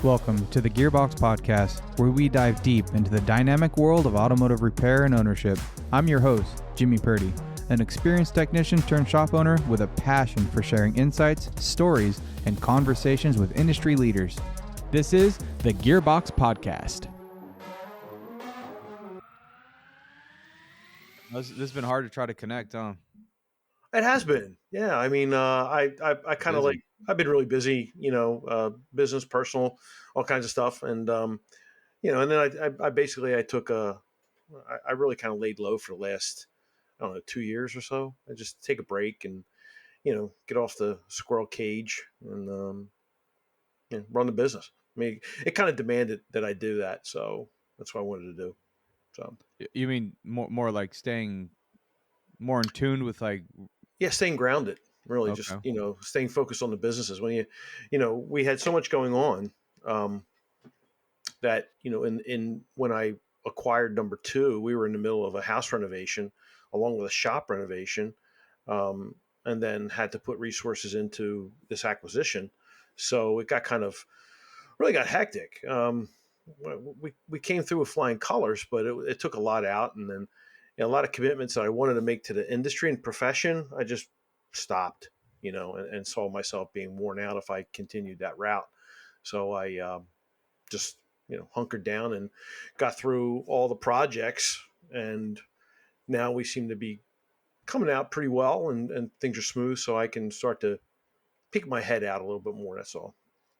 Welcome to the Gearbox Podcast, where we dive deep into the dynamic world of automotive repair and ownership. I'm your host, Jimmy Purdy, an experienced technician turned shop owner with a passion for sharing insights, stories, and conversations with industry leaders. This is the Gearbox Podcast. This has been hard to try to connect, huh? It has been, yeah. I mean, I kind of I've been really busy, business, personal, all kinds of stuff, and and then I basically I really kind of laid low for the last, I don't know, 2 years or so. I just take a break and get off the squirrel cage and run the business. I mean, it kind of demanded that I do that, so that's what I wanted to do. So you mean more like staying more in tune with staying grounded, really. Okay. Just staying focused on the businesses. When we had so much going on, that in when I acquired number two, we were in the middle of a house renovation along with a shop renovation, and then had to put resources into this acquisition. So it got really got hectic. We came through with flying colors, but it took a lot out, and then a lot of commitments that I wanted to make to the industry and profession, I just stopped, and saw myself being worn out if I continued that route. So I just, hunkered down and got through all the projects. And now we seem to be coming out pretty well, and things are smooth. So I can start to peek my head out a little bit more. That's all.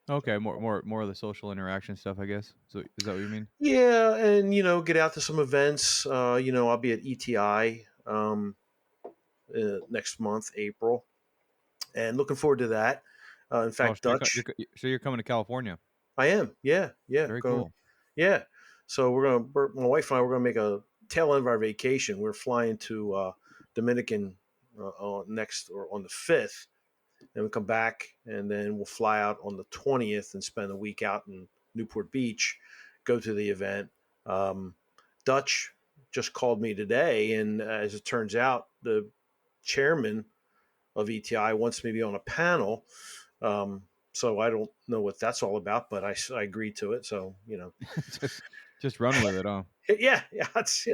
Okay, more of the social interaction stuff, I guess. So is that what you mean? Yeah, and get out to some events. I'll be at ETI next month, April, and looking forward to that. In fact, Dutch. So you're coming to California? I am. Yeah. Very cool. Yeah. So my wife and I, we're gonna make a tail end of our vacation. We're flying to Dominican next or on the 5th. Then we come back, and then we'll fly out on the 20th and spend a week out in Newport Beach, go to the event. Dutch just called me today, and as it turns out, the chairman of ETI wants me to be on a panel. So I don't know what that's all about, but I agreed to it. So, just run with it, huh? Yeah. It's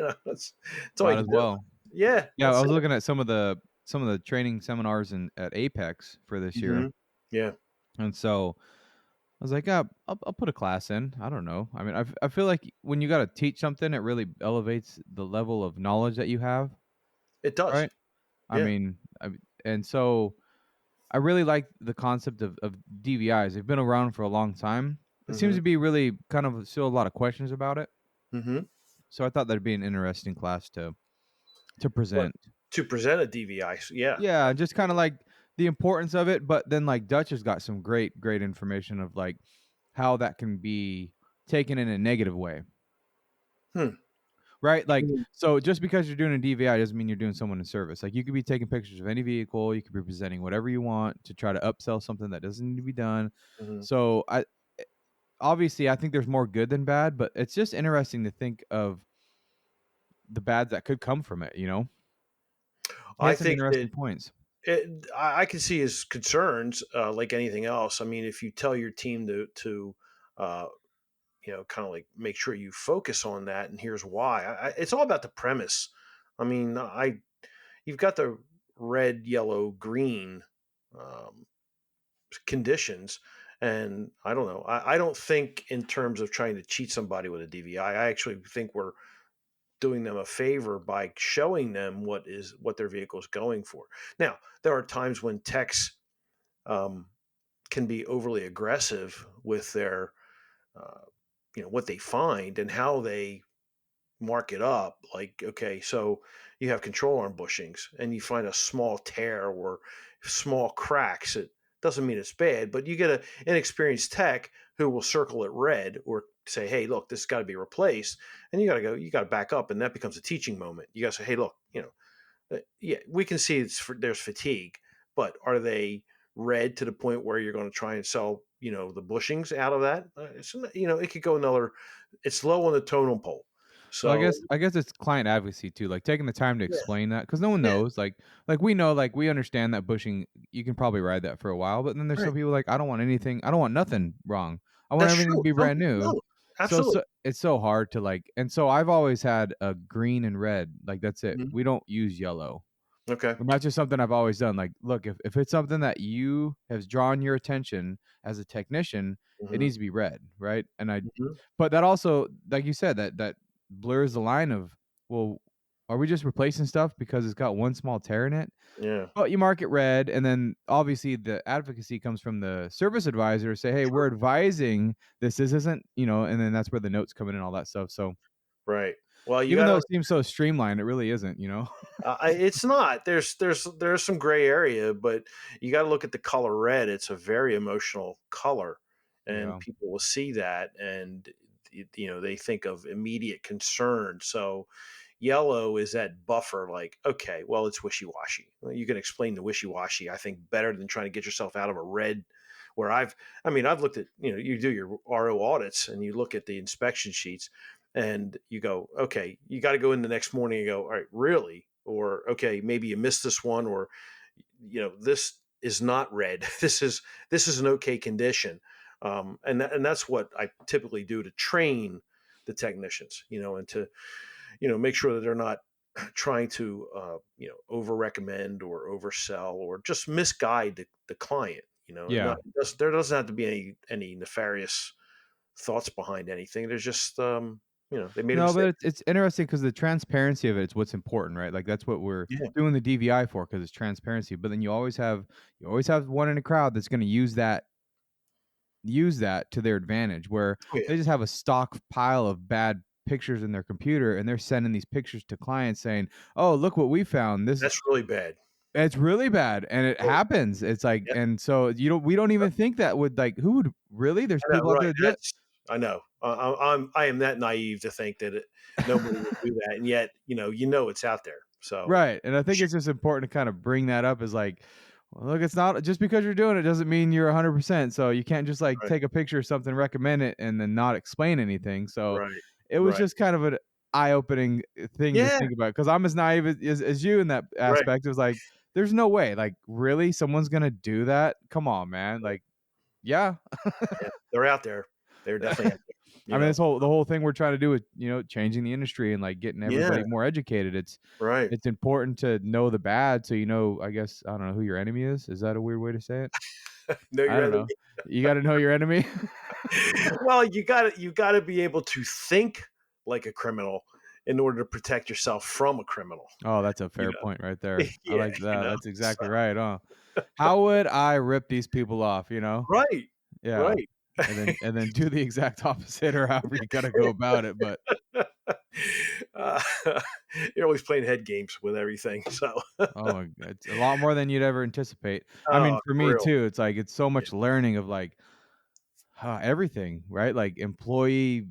all might as well. Yeah. Yeah. I was looking at some of the training seminars at Apex for this year. Yeah. And so I was like, I'll put a class in. I don't know. I mean, I feel like when you got to teach something, it really elevates the level of knowledge that you have. It does. Right. Yeah. I mean, and so I really like the concept of DVIs. They've been around for a long time. It seems to be really kind of still a lot of questions about it. Mm-hmm. So I thought that'd be an interesting class to present. To present a DVI, yeah. Yeah, just kind of like the importance of it, but then like Dutch has got some great information of like how that can be taken in a negative way. Right? Like, so just because you're doing a DVI doesn't mean you're doing someone in service. Like, you could be taking pictures of any vehicle, you could be presenting whatever you want to try to upsell something that doesn't need to be done. So obviously I think there's more good than bad, but it's just interesting to think of the bad that could come from it, I think interesting points. I can see his concerns, like anything else. I mean, if you tell your team to kind of like make sure you focus on that, and here's why. It's all about the premise. I mean, you've got the red, yellow, green conditions, and I don't know. I don't think in terms of trying to cheat somebody with a DVI. I actually think we're doing them a favor by showing them what their vehicle is going for. Now, there are times when techs can be overly aggressive with their what they find and how they mark it up. Like, okay, so you have control arm bushings and you find a small tear or small cracks. It doesn't mean it's bad, but you get an inexperienced tech who will circle it red or say, hey, look, this has got to be replaced. And you got to back up. And that becomes a teaching moment. You got to say, hey, look, we can see there's fatigue, but are they red to the point where you're going to try and sell, the bushings out of that? It could go it's low on the totem pole. So well, I guess it's client advocacy too, like taking the time to explain that, because no one knows. Like we know, like we understand that bushing, you can probably ride that for a while, but then there's some people like, I don't want nothing wrong. I want That's everything to true. be Some brand people new. don't. So Absolutely. it's so hard to like, and so I've always had a green and red. Like that's it. Mhm. We don't use yellow. Okay. And that's just something I've always done. Like, look, if it's something that you has drawn your attention as a technician, it Mhm. needs to be red, right? Mhm. But that also, like you said, that blurs the line of, well, are we just replacing stuff because it's got one small tear in it? Yeah. But you mark it red, and then obviously the advocacy comes from the service advisor to say, hey, we're True. advising this isn't, and then that's where the notes come in and all that stuff. So Right. Well, you even though gotta it seems so streamlined, it really isn't. it's not. There's some gray area, but you got to look at the color red. It's a very emotional color, and Yeah. people will see that, and they think of immediate concern. So yellow is that buffer. Like, okay, well, it's wishy washy. Well, you can explain the wishy washy, I think, better than trying to get yourself out of a red. Where I've looked at, you do your RO audits and you look at the inspection sheets and you go, okay, you got to go in the next morning and go, all right, really? Or, okay, maybe you missed this one, or, this is not red. This is an okay condition. And that's what I typically do to train the technicians, and to, make sure that they're not trying to, over recommend or oversell or just misguide the client, Yeah. there doesn't have to be any nefarious thoughts behind anything. There's just, they made a No, but mistake. it's interesting because the transparency of it is what's important, right? Like that's what we're Yeah. doing the DVI for because it's transparency. But then you always have one in a crowd that's going to use that to their advantage, where Oh, yeah. they just have a stock pile of bad pictures in their computer and they're sending these pictures to clients saying, "Oh, look what we found. This That's really bad. it's really bad," and it Really. happens. It's like, Yeah. and so we don't even think that would like who would really? There's I know, people out right. there that do it. I know. I am that naive to think that nobody would do that, and yet, it's out there. So, Right, and I think it's just important to kind of bring that up as like, well, look, it's not just because you're doing it doesn't mean you're 100%. So you can't just like right, take a picture of something, recommend it, and then not explain anything. So right, it was right. just kind of an eye-opening thing to Yeah, think about because I'm as naive as you in that right. aspect. It was like, there's no way, like, really, someone's gonna do that? Come on, man. Like, yeah. Yeah, they're out there. They're definitely out there. I mean, the whole thing we're trying to do with changing the industry and like getting Yeah, everybody more educated. It's right. it's important to know the bad, so I guess I don't know who your enemy is. Is that a weird way to say it? Know I your don't enemy. know. You got to know your enemy. Well, you gotta be able to think like a criminal in order to protect yourself from a criminal. Oh, that's a You fair point right there. I Yeah, like that. That's so exactly right. How would I rip these people off? right, Yeah, right. and then do the exact opposite, or however you got to go about it. But Uh, you're always playing head games with everything, so oh my god, it's a lot more than you'd ever anticipate. I mean, oh, for for me real. too, it's like it's so Yeah, much learning of like everything, right? Like employee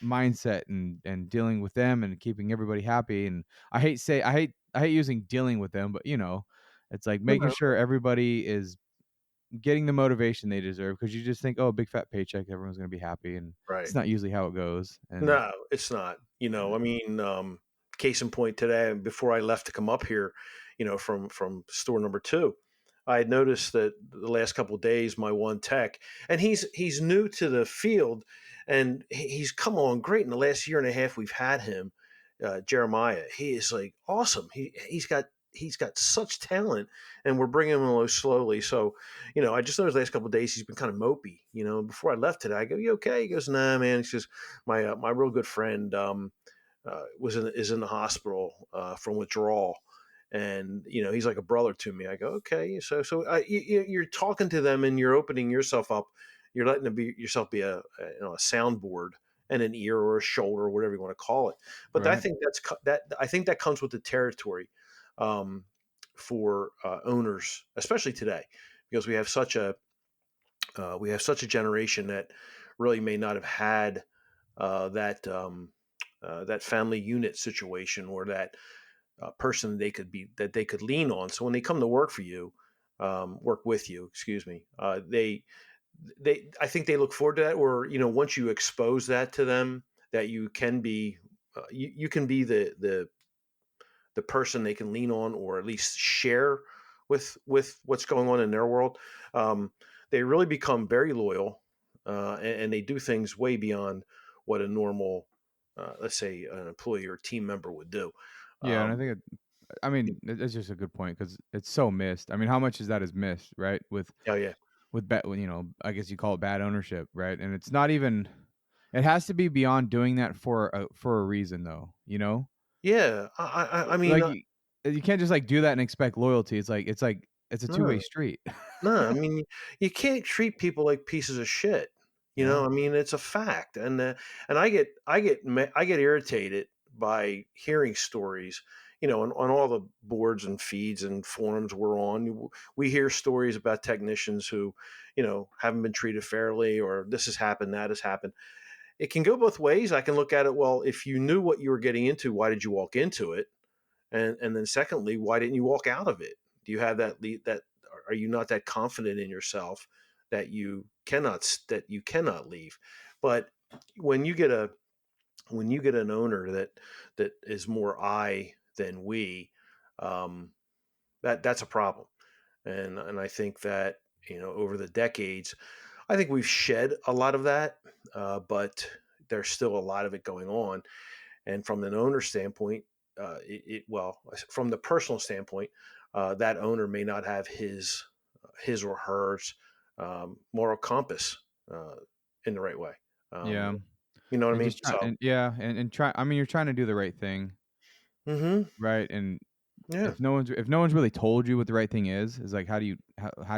mindset and dealing with them and keeping everybody happy. And I hate using dealing with them, but it's like no, making no, sure everybody is getting the motivation they deserve because you just think, oh, big fat paycheck, everyone's gonna be happy, and right. it's not usually how it goes. And No, it's not. Case in point today, before I left to come up here, from store number two, I had noticed that the last couple of days, my one tech, and he's new to the field, and he's come on great in the last year and a half we've had him. Jeremiah, he is like awesome. He's got such talent, and we're bringing him along slowly. So, I just noticed the last couple of days he's been kind of mopey. Before I left today, I go, "You okay?" He goes, "Nah, man." He says, "My real good friend is in the hospital from withdrawal." And he's like a brother to me. I go, okay, you're talking to them and you're opening yourself up. You're letting yourself be a soundboard and an ear or a shoulder or whatever you want to call it. But I right, think that comes with the territory um, for owners, especially today, because we have such a generation that really may not have had that family unit situation or that person that they could lean on. So when they come to work with you, excuse me, I think they look forward to that. Or once you expose that to them, that you can be you can be the person they can lean on, or at least share with what's going on in their world. They really become very loyal. and they do things way beyond what a normal, let's say, an employee or team member would do. Yeah, and I Um, think I mean, it's just a good point because it's so missed. I mean, how much is that is missed, right? oh yeah, With bad, I guess you call it bad ownership, right? And it's not even. It has to be beyond doing that for a reason, though. yeah. I mean, Like you can't just like do that and expect loyalty. It's a two-way no. street. No, I mean, you can't treat people like pieces of shit. Yeah. I mean, it's a fact, and I get irritated by hearing stories. On all the boards and feeds and forums we're on, we hear stories about technicians who, haven't been treated fairly, or this has happened, that has happened. It can go both ways. I can look at it. Well, if you knew what you were getting into, why did you walk into it? And then secondly, why didn't you walk out of it? Do you have that are you not that confident in yourself that you cannot leave? But when you get an owner that is more I than we, um, that's a problem. And I think that, over the decades, I think we've shed a lot of that, but there's still a lot of it going on. And from an owner standpoint, well, from the personal standpoint, that owner may not have his or hers moral compass in the right way. Yeah. You know what I And mean? just try So, and yeah, and try. I mean, you're trying to do the right thing, hmm, right? And yeah, if no one's really told you what the right thing is like how do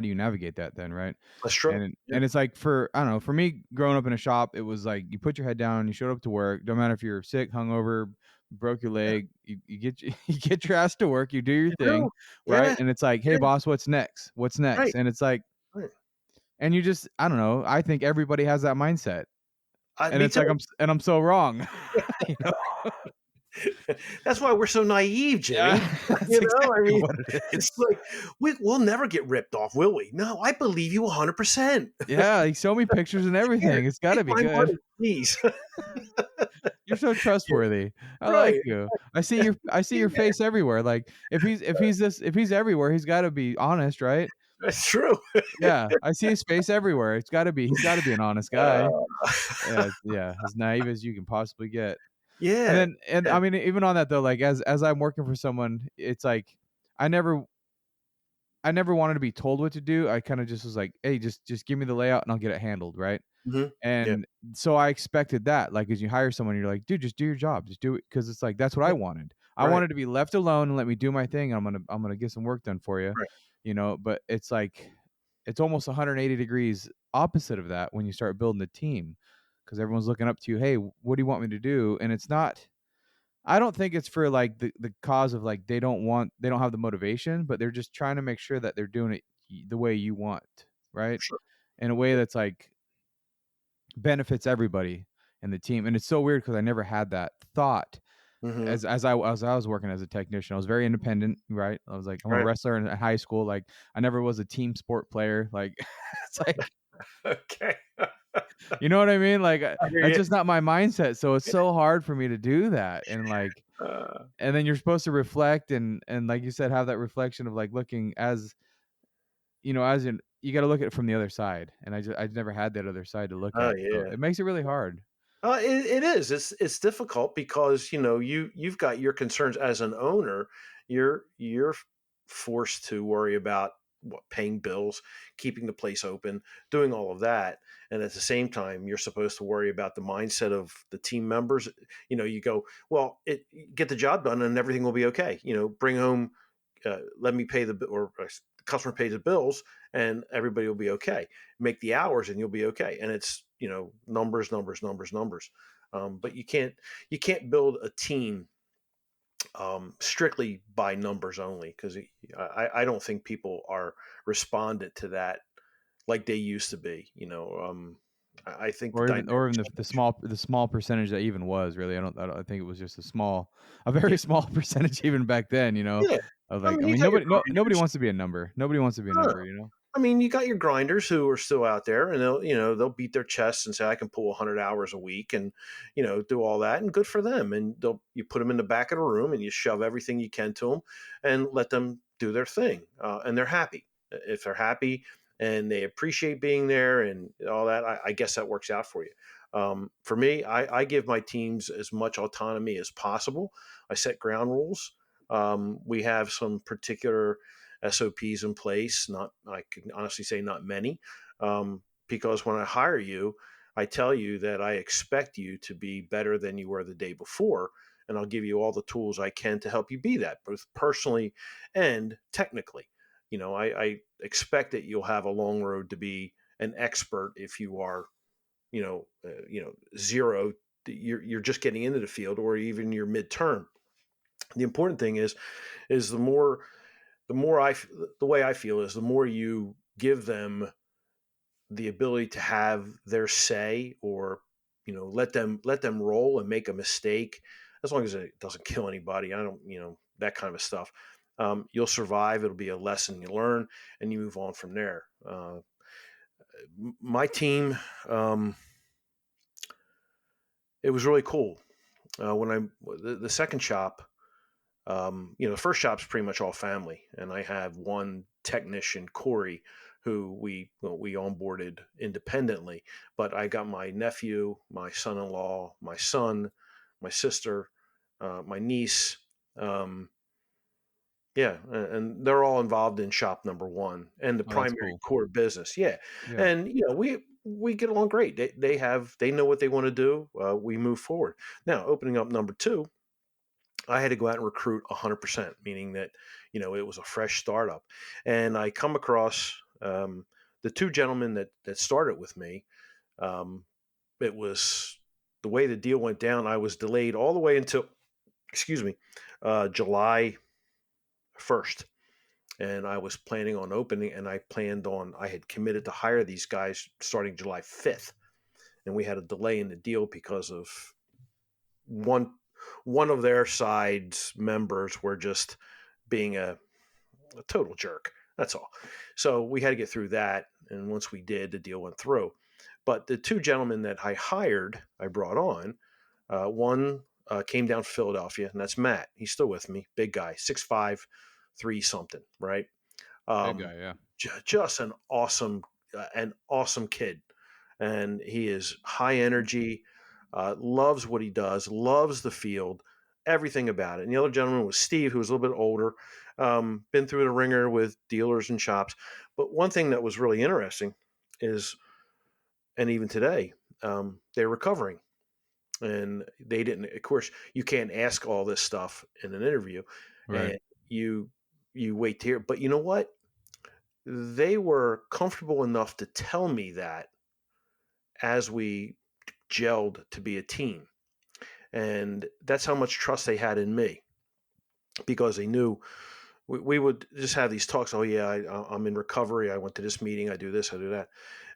you navigate that then, right? that's true. Yeah, And it's like for I don't know, for me growing up in a shop, it was like you put your head down, you showed up to work, don't matter if you're sick, hungover, broke your yeah, leg, you get you get your ass to work, you do your you thing, do. right? Yeah, And it's like, hey yeah, boss, what's next? What's next? right, And it's like, right. and you just I don't know, I think everybody has that mindset. And Me it's like too. I'm so wrong. you know? That's why we're so naive, Yeah, Jimmy. that's I exactly mean, what it it's is. like we'll never get ripped off, will we? No, I believe you 100%. Yeah, like, show me pictures and Here, everything. It's take gotta be my good. money, please. You're so Yeah, trustworthy. I like right. you. I see your Yeah, face everywhere. Like, if he's everywhere, he's gotta be honest, right? that's true. Yeah, I see his face everywhere. He's gotta be an honest guy. Uh, Yeah, yeah, as naive as you can possibly get. And yeah, then and yeah, I mean, even on that though, like, as I'm working for someone, it's like I never I never wanted to be told what to do. I kinda just was like, "Hey, just give me the layout and I'll get it handled," right? mhm, yeah, And so I expected that. Like, as you hire someone, you're like, "Dude, just do your job. Just do it," because it's like, that's what I yeah, wanted. I right, wanted to be left alone and let me do my thing, I'm gonna get some work done for you, right, but it's like it's almost 180 degrees opposite of that when you start building a team, because everyone's looking up to you, "Hey, what do you want me to do?" And it's not I don't think it's for, like, the cause of, like, they don't have the motivation, but they're just trying to make sure that they're doing it the way you want, right? sure, In a way yeah, that's, like, benefits everybody in the team. And it's so weird because I never had that thought mhm, as I was working as a technician. I was very independent, right? I was like, I'm a right, wrestler in high school. Like, I never was a team sport player. Like, it's like, okay. you know what I mean? Like, I hear that's you. just not my mindset. So it's so hard for me to do that. And like, Uh, and then you're supposed to reflect and like you said, have that reflection of like looking as in you got to look at it from the other side. And I never had that other side to look oh, at. So yeah. it makes it really hard. It is. It's difficult because you've got your concerns as an owner. You're forced to worry about paying bills, keeping the place open, doing all of that, and at the same time, you're supposed to worry about the mindset of the team members. You go, well, get the job done, and everything will be okay. Bring home, let me pay the customer pays the bills, and everybody will be okay. Make the hours, and you'll be okay. And it's numbers, numbers, numbers, numbers. But you can't build a team strictly by numbers only, because I don't think people are responded to that like they used to be. I think the Or even dynamics the change. small percentage that even was really. I think it was just a very Yeah, small percentage even back then, yeah. of I like mean, I you mean got your nobody grinders. wants to be a number. Nobody wants to be a Huh. number. I mean, you got your grinders who are still out there, and they'll beat their chests and say, "I can pull 100 hours a week," and do all that, and good for them. And you put them in the back of the room, and you shove everything you can to them, and let them do their thing, and they're happy. If they're happy, and they appreciate being there and all that, I guess that works out for you. For me, I give my teams as much autonomy as possible. I set ground rules. We have some particular SOPs in place. Not, I can honestly say, not many, because when I hire you, I tell you that I expect you to be better than you were the day before, and I'll give you all the tools I can to help you be that, both personally and technically. I expect that you'll have a long road to be an expert if you are, zero. You're just getting into the field, or even your midterm. The important thing is the more the way I feel is the more you give them the ability to have their say, or let them roll and make a mistake, as long as it doesn't kill anybody. I don't, that kind of stuff. You'll survive. It'll be a lesson you learn, and you move on from there. My team, it was really cool. The second shop, the first shop's pretty much all family, and I have one technician, Corey, who we onboarded independently. But I got my nephew, my son-in-law, my son, my sister, my niece. Yeah, and they're all involved in shop number one and the Oh, that's primary cool. core business. Yeah, Yeah. and we get along great. They know what they want to do. We move forward. Now, opening up number two, I had to go out and recruit 100%, meaning that it was a fresh startup, and I come across the two gentlemen that started with me. It was the way the deal went down. I was delayed all the way until, excuse me, July 1st. And I was planning on opening, and I had committed to hire these guys starting July 5th. And we had a delay in the deal because of one of their side's members were just being a total jerk. That's all. So we had to get through that. And once we did, the deal went through. But the two gentlemen that I brought on, one came down from Philadelphia, and that's Matt. He's still with me. Big guy, 6'5", 3 something, right? Big guy, yeah. Just an awesome kid. And he is high energy, loves what he does, loves the field, everything about it. And the other gentleman was Steve, who was a little bit older, been through the ringer with dealers and shops. But one thing that was really interesting is, and even today, they're recovering. And they didn't, of course, you can't ask all this stuff in an interview. Right. And you wait to hear. But you know what? They were comfortable enough to tell me that as we gelled to be a team. And that's how much trust they had in me, because they knew we would just have these talks. Oh yeah, I'm in recovery. I went to this meeting. I do this. I do that.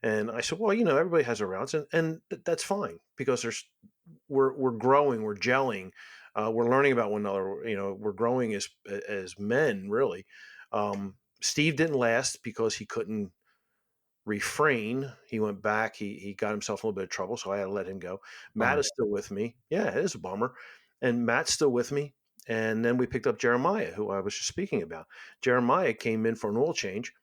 And I said, well, everybody has their routes, and that's fine, because we're growing, we're gelling, we're learning about one another. We're growing as men, really. Steve didn't last because he couldn't refrain. He went back. He got himself in a little bit of trouble, so I had to let him go. Matt Bummer. is still with me. Yeah, it is a bummer. And Matt's still with me. And then we picked up Jeremiah, who I was just speaking about. Jeremiah came in for an oil change,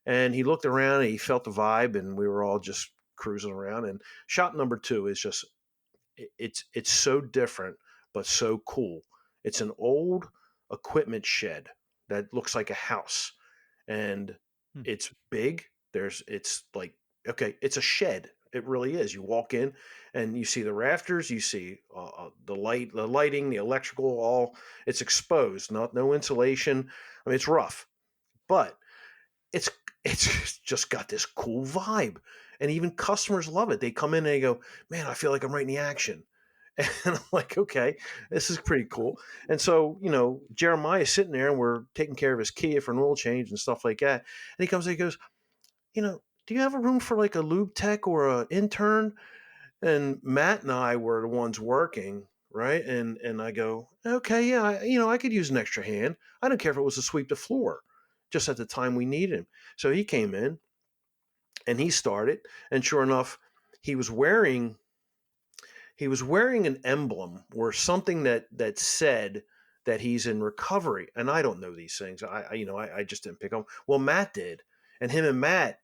and he looked around and he felt the vibe, and we were all just cruising around. And shop number two is just it's so different, but so cool. It's an old equipment shed that looks like a house, and Hmm. it's big. It's like, okay, it's a shed. It really is. You walk in and you see the rafters, you see the lighting, the electrical, all it's exposed, no insulation. I mean, it's rough, but it's it's just got this cool vibe, and even customers love it. They come in and they go, "Man, I feel like I'm right in the action." And I'm like, okay, this is pretty cool. And so, Jeremiah's sitting there, and we're taking care of his Kia for an oil change and stuff like that. And he comes and he goes, do you have a room for like a lube tech or an intern? And Matt and I were the ones working, right? And I go, okay, yeah, I could use an extra hand. I don't care if it was to sweep the floor, just at the time we needed him. So he came in and he started, and sure enough, he was wearing an emblem or something that said that he's in recovery. And I don't know these things. I just didn't pick up. Well, Matt did, and him and Matt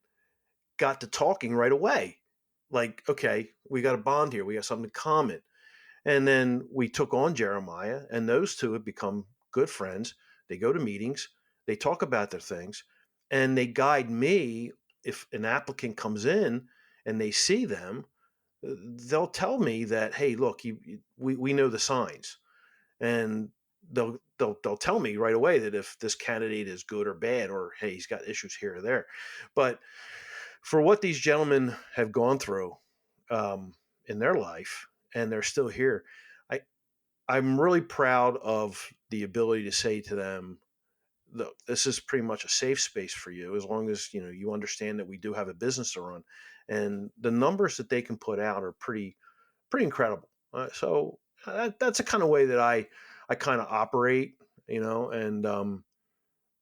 got to talking right away. Like, okay, we got a bond here. We got something in common. And then we took on Jeremiah, and those two have become good friends. They go to meetings, they talk about their things, and they guide me. If an applicant comes in and they see them, they'll tell me that, hey, look, we know the signs, and they'll tell me right away that if this candidate is good or bad, or hey, he's got issues here or there. But for what these gentlemen have gone through in their life, and they're still here, I I'm really proud of the ability to say to them, look, this is pretty much a safe space for you, as long as you understand that we do have a business to run, and the numbers that they can put out are pretty incredible. That's the kind of way that I kind of operate, and I don't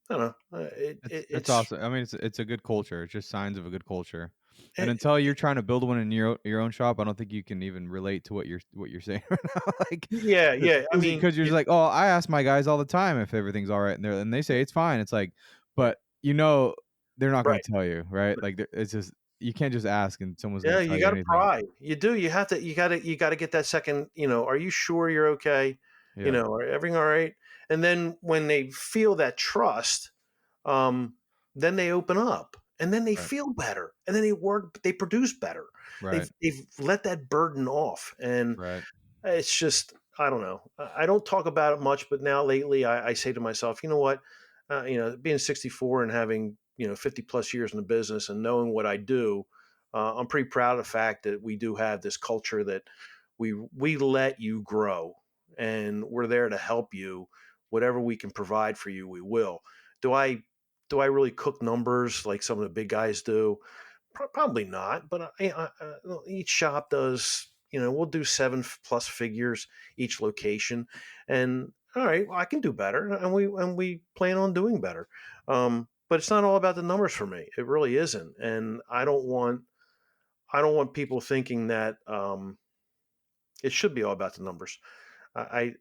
know. It's It's awesome. I mean, it's a good culture. It's just signs of a good culture. And it, until you're trying to build one in your own shop, I don't think you can even relate to what you're saying right now. Like, yeah, yeah. I mean, because you're just like, oh, I ask my guys all the time if everything's all right, and they say it's fine. It's like, yeah, but they're not going right. to tell you, right? Like, it's just you can't just ask and someone's going Yeah, to tell you you got to anything. pry. You do. You have to. You got to get that second. Are you sure you're okay? Yeah, Everything all right? And then when they feel that trust, um, then they open up, and then they right, feel better, and then they work. They produce better. right, They've let that burden off, and right. it's just, I don't know. I don't talk about it much, but now lately I say to myself, you know what? Being 64 and having 50 plus years in the business and knowing what I do, I'm pretty proud of the fact that we do have this culture that we let you grow, and we're there to help you. Whatever we can provide for you, we will. Do I do I really cook numbers like some of the big guys do? Probably not, but each shop does. We'll do plus figures each location, and all right, well, I can do better, and we plan on doing better. But it's not all about the numbers for me. It really isn't, and I don't want people thinking that it should be all about the numbers. I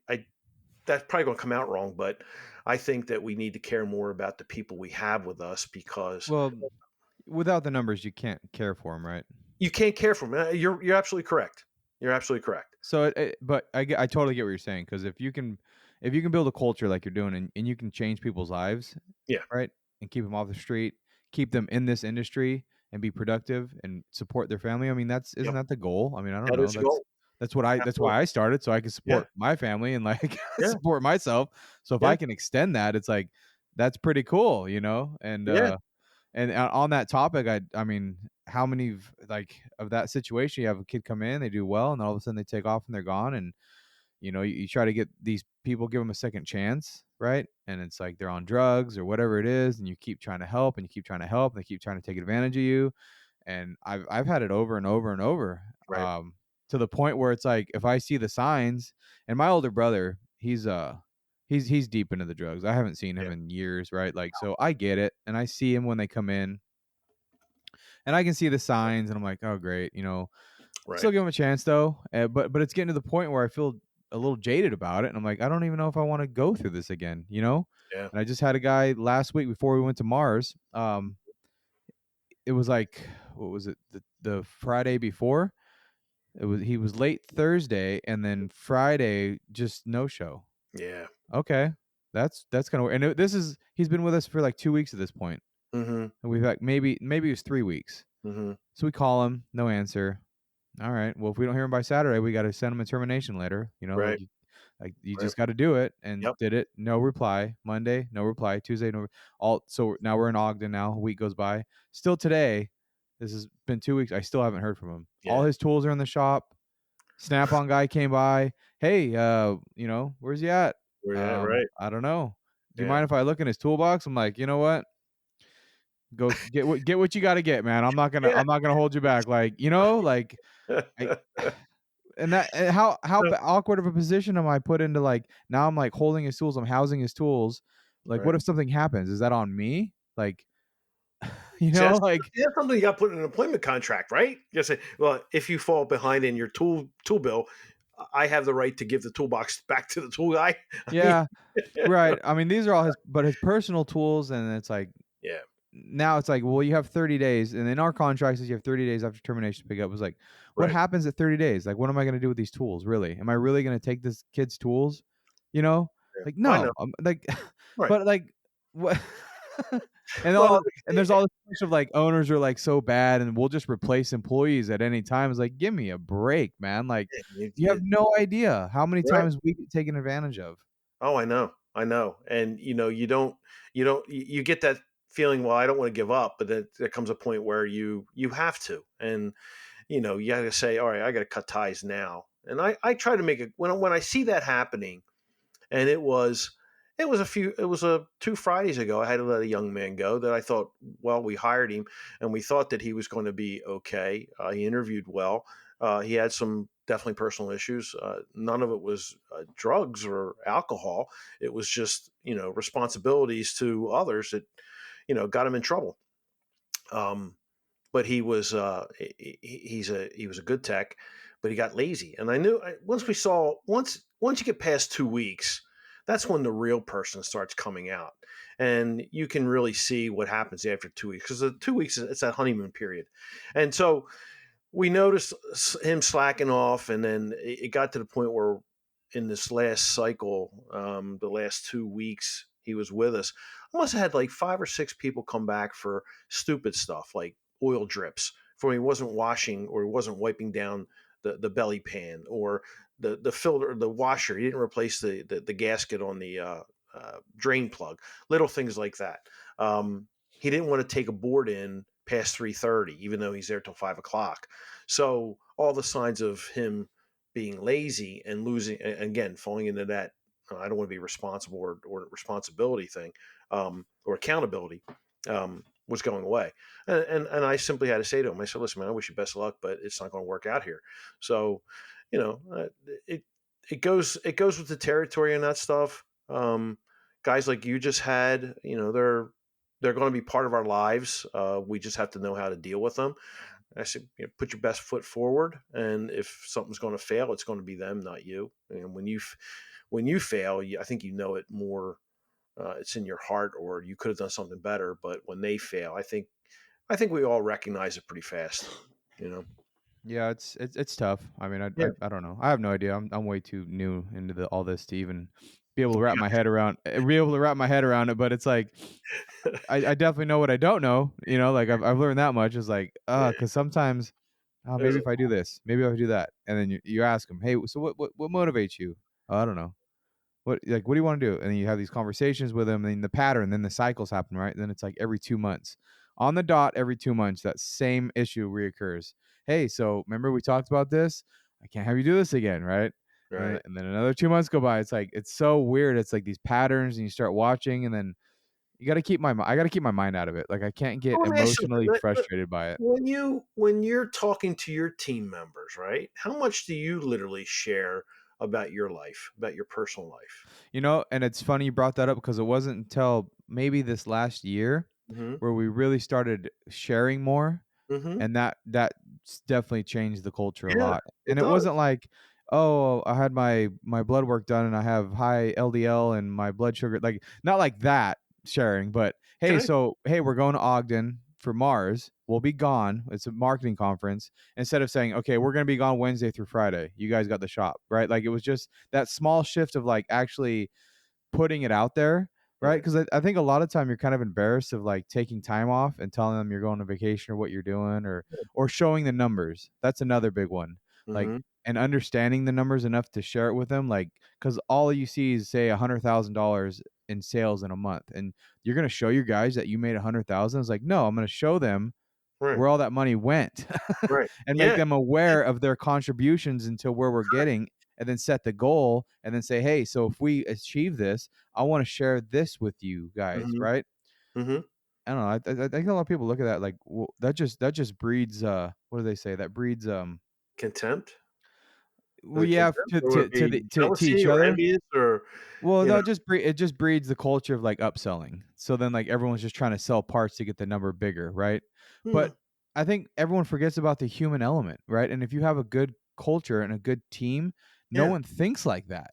that's probably going to come out wrong, but I think that we need to care more about the people we have with us, because Well, without the numbers, you can't care for them, right? you can't care for them. You're absolutely correct. You're absolutely correct. So, but I totally get what you're saying, because if you can build a culture like you're doing, and you can change people's lives, Yeah, right, and keep them off the street, keep them in this industry, and be productive and support their family. I mean, isn't yep. that the goal? I mean, I don't That know. is the goal. That's why Absolutely. I started, so I can Yeah, support my family and like yeah, support myself. So if yeah, I can extend that, it's like that's pretty cool, And yeah, on that topic, I mean, how many of that situation, you have a kid come in, they do well, and all of a sudden they take off and they're gone, and you try to get these people, give them a second chance, right? And it's like they're on drugs or whatever it is, and you keep trying to help, and you keep trying to help, and they keep trying to take advantage of you. And I've had it over and over and over, right. to the point where it's like, if I see the signs, and my older brother, he's deep into the drugs. I haven't seen him Yeah, in years, right? Like, so I get it, and I see him when they come in, and I can see the signs, and I'm like, oh great, right. still give him a chance though, but it's getting to the point where I feel a little jaded about it, and I'm like, I don't even know if I want to go through this again. Yeah, And I just had a guy last week before we went to Mars. It was like, what was it, the Friday before? He was late Thursday, and then Friday just no show. yeah. Okay, that's kind of, and he's been with us for like 2 weeks at this point, Mm-hmm. and we've like maybe it was 3 weeks. Mm-hmm. So we call him, no answer. All right. Well, if we don't hear him by Saturday, we got to send him a termination letter. Right. Like you Right. just got to do it, and Yep. did it. No reply. Monday, no reply. Tuesday, no. All. So now we're in Ogden now. A week goes by. Still today, this has been 2 weeks. I still haven't heard from him. All Yeah. his tools are in the shop. Snap-on guy came by. Hey, where's he at? Yeah. Right. I don't know. Do you Yeah. mind if I look in his toolbox? I'm like, you know what? Go get what you got to get, man. I'm not gonna Yeah. I'm not gonna hold you back. Like, like I and that and awkward of a position am I put into? Like, now I'm like holding his tools, I'm housing his tools. Like, Right. what if something happens? Is that on me? Like, See, like, that's something you got to put in an employment contract, right? You say, well, if you fall behind in your tool bill, I have the right to give the toolbox back to the tool guy. I mean, yeah, right. I mean, these are all his personal tools, and it's like, yeah. now it's like, well, you have 30 days, and in our contract says you have 30 days after termination to pick up. It was like, what Right. happens at 30 days? Like, what am I going to do with these tools? Really? Am I really going to take this kid's tools? You know, Yeah. like, I know. no, like, Right. but like, what? And Well, there's all this push of like owners are like so bad, and we'll just replace employees at any time. It's like, give me a break, man. Like, you have no idea how many right. times we get taken advantage of. Oh, I know. I know. And you get that feeling, well, I don't want to give up, but then there comes a point where you have to. And you got to say, all right, I got to cut ties now. And I try to make it when I see that happening, and it was 2 Fridays ago. I had to let a young man go that I thought, well, we hired him and we thought that he was going to be okay. He interviewed well. He had some definitely personal issues. None of it was drugs or alcohol. It was just responsibilities to others that got him in trouble. Um, but he was a good tech, but he got lazy. And I knew once you get past 2 weeks, that's when the real person starts coming out, and you can really see what happens after 2 weeks, because the 2 weeks it's that honeymoon period. And so we noticed him slacking off, and then it got to the point where in this last cycle, the last 2 weeks he was with us, I must have had like 5 or 6 people come back for stupid stuff like oil drips, for he wasn't washing or he wasn't wiping down the belly pan, or the filter, the washer. He didn't replace the gasket on the drain plug. Little things like that. He didn't want to take a board in past 3:30, even though he's there till 5 o'clock. So all the signs of him being lazy and losing, again, falling into that I don't want to be responsible or responsibility thing, or accountability, was going away. And I simply had to say to him, I said, listen, man, I wish you best of luck, but it's not going to work out here. So, you know, it, it goes with the territory and that stuff. Guys like you just had, they're going to be part of our lives. We just have to know how to deal with them. I said, put your best foot forward, and if something's going to fail, it's going to be them, not you. And when you fail, I think it more. It's in your heart, or you could have done something better. But when they fail, I think we all recognize it pretty fast. You know. Yeah, it's tough. I mean, Yeah. I don't know. I have no idea. I'm way too new into all this to even be able to wrap my head around it. But it's like I definitely know what I don't know. Like I've learned that much. Is like Yeah. because sometimes There's maybe a, if I do this, maybe if I do that, and then you ask them, hey, so what motivates you? Oh, I don't know. What do you want to do? And then you have these conversations with them, and then the pattern, then the cycles happen, right? And then it's like every 2 months, on the dot, every 2 months, that same issue reoccurs. Hey, so remember we talked about this? I can't have you do this again, right? right. And then another 2 months go by. It's like it's so weird. It's like these patterns, and you start watching, and then I got to keep my mind out of it. Like I can't get Well, let me ask you something. emotionally frustrated by it. When you're talking to your team members, right? How much do you literally share about your life, about your personal life? And it's funny you brought that up because it wasn't until maybe this last year Hmm. where we really started sharing more, Hmm. and that definitely changed the culture a Yeah, lot. And it it wasn't does. like, oh, I had my blood work done and I have high LDL and my blood sugar, like not like that sharing, but hey, Okay. so hey, we're going to Ogden for Mars. We'll be gone. It's a marketing conference. Instead of saying, okay, we're going to be gone Wednesday through Friday. You guys got the shop, right? Like it was just that small shift of like actually putting it out there, right? Right. Because I think a lot of time you're kind of embarrassed of like taking time off and telling them you're going on vacation or what you're doing, or showing the numbers. That's another big one. Like, Hmm. and understanding the numbers enough to share it with them, like, because all you see is say $100,000 in sales in a month, and you're gonna show your guys that you made 100,000. It's like, no, I'm gonna show them Right. where all that money went Right. and make Yeah. them aware of their contributions until where we're getting, and then set the goal and then say, hey, so if we achieve this, I want to share this with you guys, Hmm. right? Hmm. I don't know. I think a lot of people look at that like, well, that just breeds what do they say? That breeds Contempt. Is well, it yeah, contempt, to or would it be each jealousy or other. envious, or Well, you know? no, it just breeds the culture of like upselling. So then like everyone's just trying to sell parts to get the number bigger, right? Hmm. But I think everyone forgets about the human element, right? And if you have a good culture and a good team, no Yeah. one thinks like that.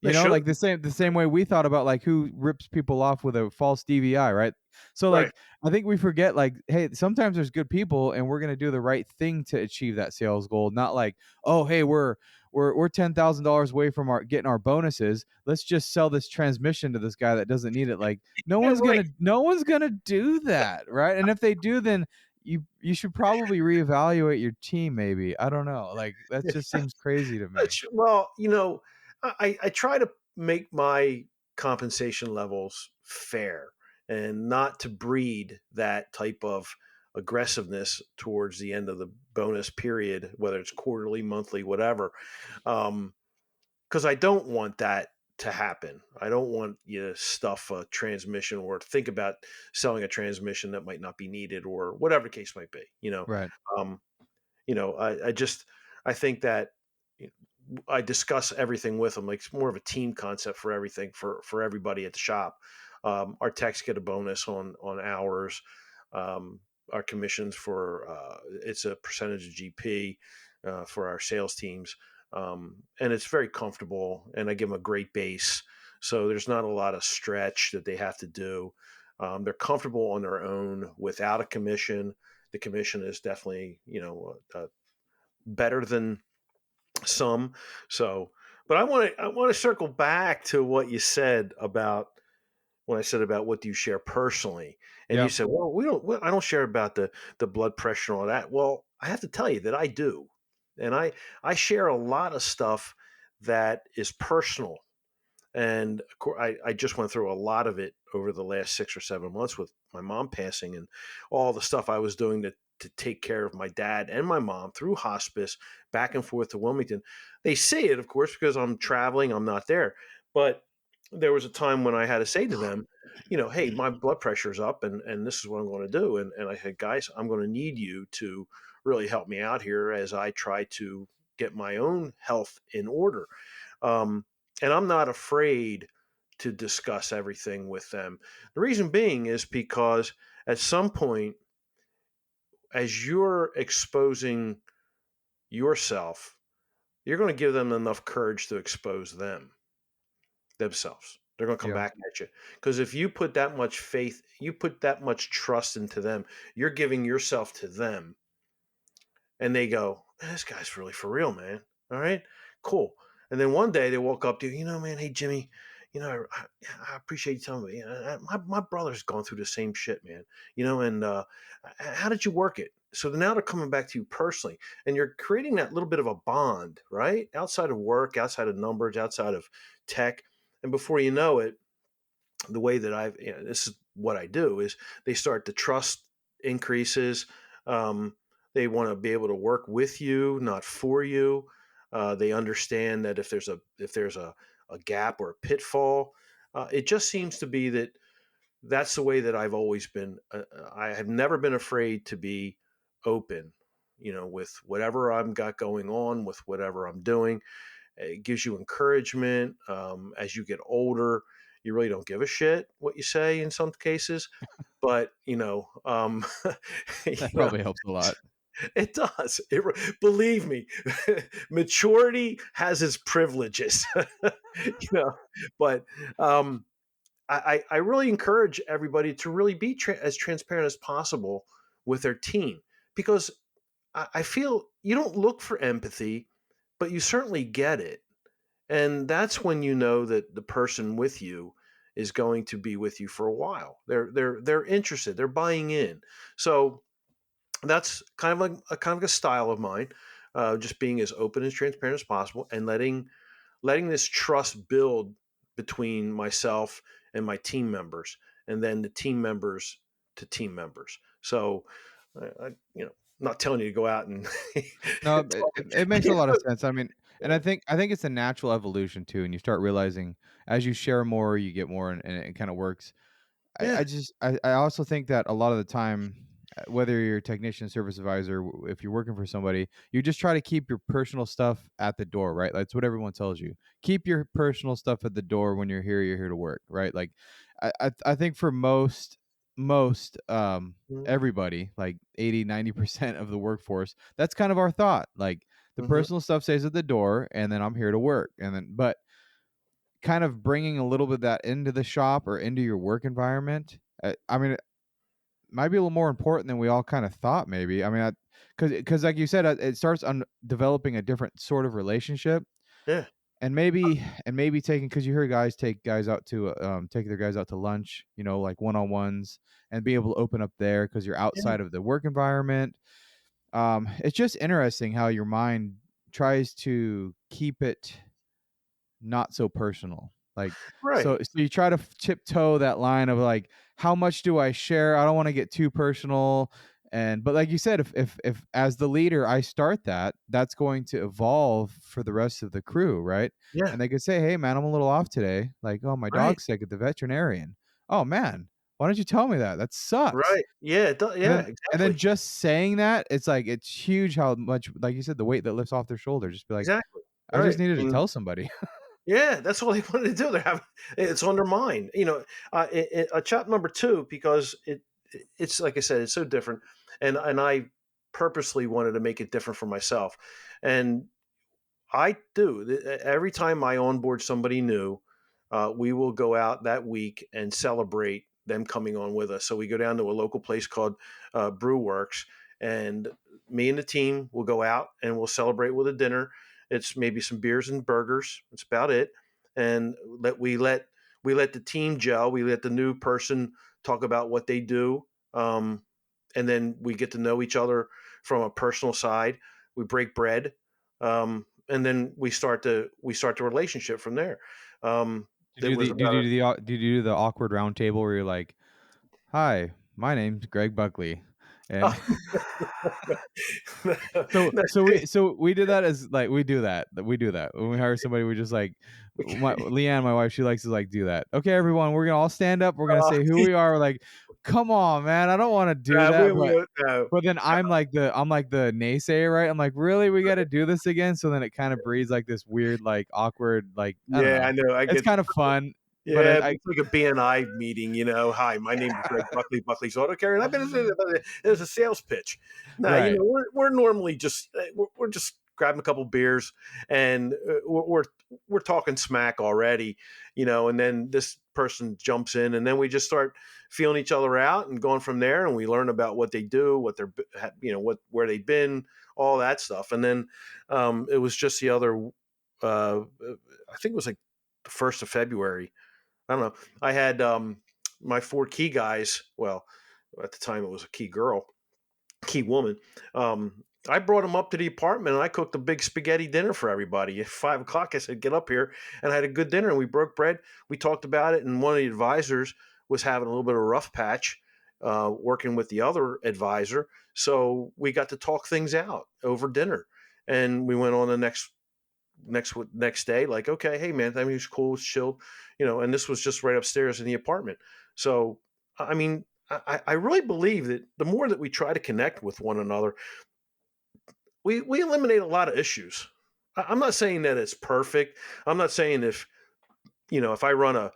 They You know, should. like the same way we thought about like who rips people off with a false DVI, right? So Right. like I think we forget like, hey, sometimes there's good people and we're gonna do the right thing to achieve that sales goal, not like, oh hey, we're $10,000 away from our getting our bonuses. Let's just sell this transmission to this guy that doesn't need it. Like Yeah, right. no one's gonna do that, right? And if they do, then you should probably reevaluate your team, maybe. I don't know. Like that just seems crazy to me. Well, I try to make my compensation levels fair and not to breed that type of aggressiveness towards the end of the bonus period, whether it's quarterly, monthly, whatever. Because I don't want that to happen. I don't want you to stuff a transmission or think about selling a transmission that might not be needed or whatever the case might be. Right. Um, I think that I discuss everything with them. Like it's more of a team concept for everything for everybody at the shop. Our techs get a bonus on hours. Our commissions for it's a percentage of GP for our sales teams, and it's very comfortable. And I give them a great base, so there's not a lot of stretch that they have to do. They're comfortable on their own without a commission. The commission is definitely better than some. So, but I want to circle back to what you said about when I said about what do you share personally, and you Yeah. said, well, I don't share about the blood pressure and all that. Well, I have to tell you that I do, and I share a lot of stuff that is personal. And of course, I just went through a lot of it over the last 6 or 7 months with my mom passing and all the stuff I was doing to take care of my dad and my mom through hospice back and forth to Wilmington. They say it, of course, because I'm traveling, I'm not there. But there was a time when I had to say to them, hey, my blood pressure's up and this is what I'm going to do. And I said, guys, I'm going to need you to really help me out here as I try to get my own health in order. Um, and I'm not afraid to discuss everything with them. The reason being is because at some point, as you're exposing yourself, you're going to give them enough courage to expose themselves. They're going to come Yeah. back at you. Because if you put that much faith, you put that much trust into them, you're giving yourself to them. And they go, this guy's really for real, man. All right, cool. And then one day they woke up to, man, hey, Jimmy, I appreciate you telling me. My brother's gone through the same shit, man. And how did you work it? So now they're coming back to you personally, and you're creating that little bit of a bond, right? Outside of work, outside of numbers, outside of tech. And before you know it, the way that this is what I do is they start the trust increases. They want to be able to work with you, not for you. They understand that if there's a gap or a pitfall, it just seems to be that that's the way that I've always been. I have never been afraid to be open, with whatever I've got going on, with whatever I'm doing. It gives you encouragement. As you get older, you really don't give a shit what you say in some cases, but That you know, probably helps a lot. it does. Believe me, maturity has its privileges, But I really encourage everybody to really be as transparent as possible with their team because I feel you don't look for empathy, but you certainly get it. And that's when you know that the person with you is going to be with you for a while. They're interested. They're buying in. So that's kind of like a style of mine, just being as open and transparent as possible, and letting this trust build between myself and my team members, and then the team members to team members. So, not telling you to go out and No, it makes a lot of sense. I mean, and I think it's a natural evolution too, and you start realizing as you share more, you get more, and it kind of works. I yeah. just I also think that a lot of the time, whether you're a technician, service advisor, if you're working for somebody, you just try to keep your personal stuff at the door, right? That's what everyone tells you. Keep your personal stuff at the door when you're here to work, right? Like, I think for most everybody, like 80-90% of the workforce, that's kind of our thought. Like the Mm-hmm. personal stuff stays at the door, and then I'm here to work, and then but kind of bringing a little bit of that into the shop or into your work environment. I mean, it might be a little more important than we all kind of thought. Maybe. I mean, because like you said, it starts on developing a different sort of relationship. Yeah. And maybe taking, because you hear guys take guys out to take their guys out to lunch, like one-on-ones, and be able to open up there because you're Yeah. outside of the work environment. It's just interesting how your mind tries to keep it not so personal. Like, so Right. you try to tiptoe that line of like, how much do I share? I don't want to get too personal. But like you said, if as the leader I start that, that's going to evolve for the rest of the crew, right? Yeah. And they could say, hey man, I'm a little off today. Like, oh, my Right. dog's sick at the veterinarian. Oh man, why don't you tell me that? That sucks. Right. Yeah. It does. And Yeah. then Exactly. just saying that, it's like, it's huge how much, like you said, the weight that lifts off their shoulder. Just be like, Exactly. I just Right. needed I to mean, tell somebody. yeah, that's all they wanted to do. They're having it's on their mind. A chap number two, because it's like I said, it's so different, and I purposely wanted to make it different for myself, and I do. Every time I onboard somebody new, we will go out that week and celebrate them coming on with us. So we go down to a local place called Brew Works, and me and the team will go out and we'll celebrate with a dinner. It's maybe some beers and burgers. That's about it. And we let the team gel. We let the new person talk about what they do, and then we get to know each other from a personal side. We break bread. And then we start the relationship from there. Did It you do was the did about you a do the did you do the awkward round table where you're like, "Hi, my name's Greg Buckley," and so no, so we did that, as like, we do that when we hire somebody. We just like, Leanne, my wife, she likes to like do that. Okay, everyone, we're gonna all stand up. We're gonna uh, say who we are. We're like, come on, man, I don't want to do we that, but won't know. then I'm like the naysayer, right? I'm like, really, we got to do this again? So then it kind of breeds like this weird, like awkward, like, I don't Yeah, know. I know. I It's get. kind of fun, but Yeah, it's like a BNI meeting. Hi, my name is Greg Buckley, Buckley's Auto Care, and I've been. There's a sales pitch. Now, right. we're normally just we're just grabbing a couple beers, and we're talking smack already. And then this person jumps in, and then we just start feeling each other out and going from there, and we learn about what they do, what they're, where they've been, all that stuff, and then it was just the other. I think it was like the 1st of February. I don't know. I had my 4 key guys. Well, at the time it was a key girl, key woman. I brought them up to the apartment and I cooked a big spaghetti dinner for everybody. At 5 o'clock, I said, "Get up here," and I had a good dinner. And we broke bread. We talked about it, and one of the advisors was having a little bit of a rough patch, working with the other advisor. So we got to talk things out over dinner, and we went on the next day, like, okay, hey man, I mean, it's cool, it's chilled, and this was just right upstairs in the apartment. So I mean, I really believe that the more that we try to connect with one another, we eliminate a lot of issues. I'm not saying that it's perfect. I'm not saying if I run a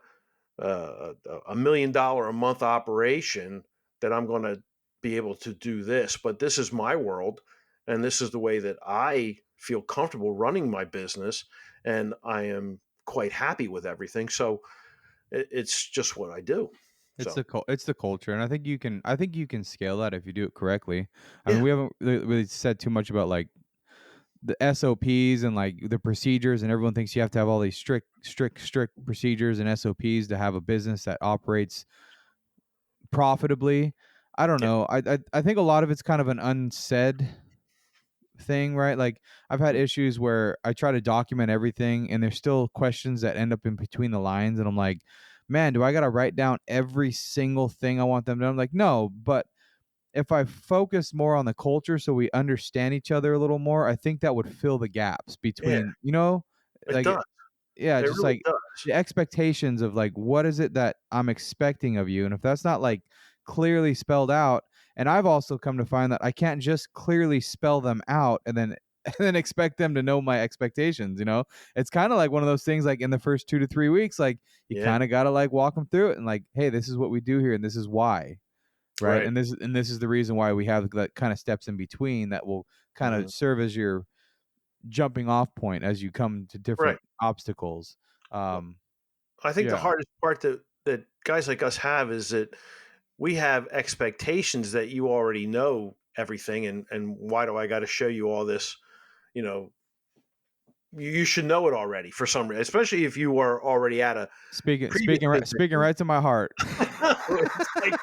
$1 million a month operation, that I'm going to be able to do this, but this is my world, and this is the way that I feel comfortable running my business, and I am quite happy with everything. So it's just what I do. It's So it's the culture, and I think you can scale that if you do it correctly. I mean, yeah, we haven't really said too much about like the SOPs and like the procedures, and everyone thinks you have to have all these strict procedures and SOPs to have a business that operates profitably. I don't yeah, know. I think a lot of it's kind of an unsaid thing, right? Like, I've had mm, issues where I try to document everything and there's still questions that end up in between the lines, and I'm like, man, do I got to write down every single thing I want them to know? I'm like, no, but if I focus more on the culture so we understand each other a little more, I think that would fill the gaps yeah. between, It like, does. yeah, It just really like does. the expectations of like, what is it that I'm expecting of you? And if that's not like clearly spelled out, and I've also come to find that I can't just clearly spell them out and then and then expect them to know my expectations, It's kind of like one of those things, like in the first 2 to 3 weeks, like you Yeah. kind of got to like walk them through it and like, hey, this is what we do here and this is why, right? Right. And this is the reason why we have that kind of steps in between that will kind Mhm. of serve as your jumping off point as you come to Right. different obstacles. Yeah. I think the Yeah. hardest part that guys like us have is that we have expectations that you already know everything, and why do I got to show you all this? You know, you should know it already for some reason, especially if you are already at a previous Speaking position. right to my heart. It's like,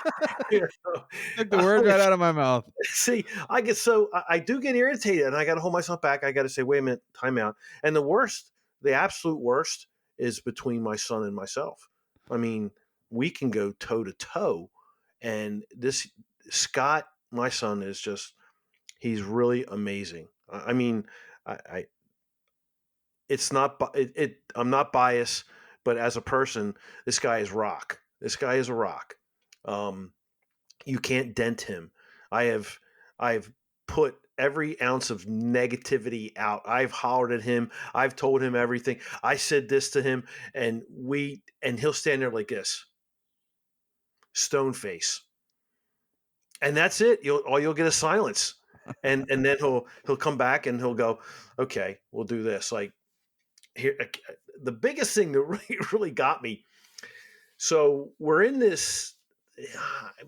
you know, Took the words right out of my mouth. see, I get so I do get irritated, and I got to hold myself back. I got to say, wait a minute, time out. And the worst, the absolute worst, is between my son and myself. I mean, we can go toe to toe, and this Scott, my son, is just he's really amazing. I mean, I it's not I'm not biased, but as a person, this guy is rock. This guy is a rock. Um, you can't dent him. I have I've put every ounce of negativity out. I've hollered at him. I've told him everything. I said this to him, and he'll stand there like this, stone face, and that's it. You'll get is silence, and then he'll come back and he'll go, okay, we'll do this. Like here, the biggest thing that really got me. So we're in this,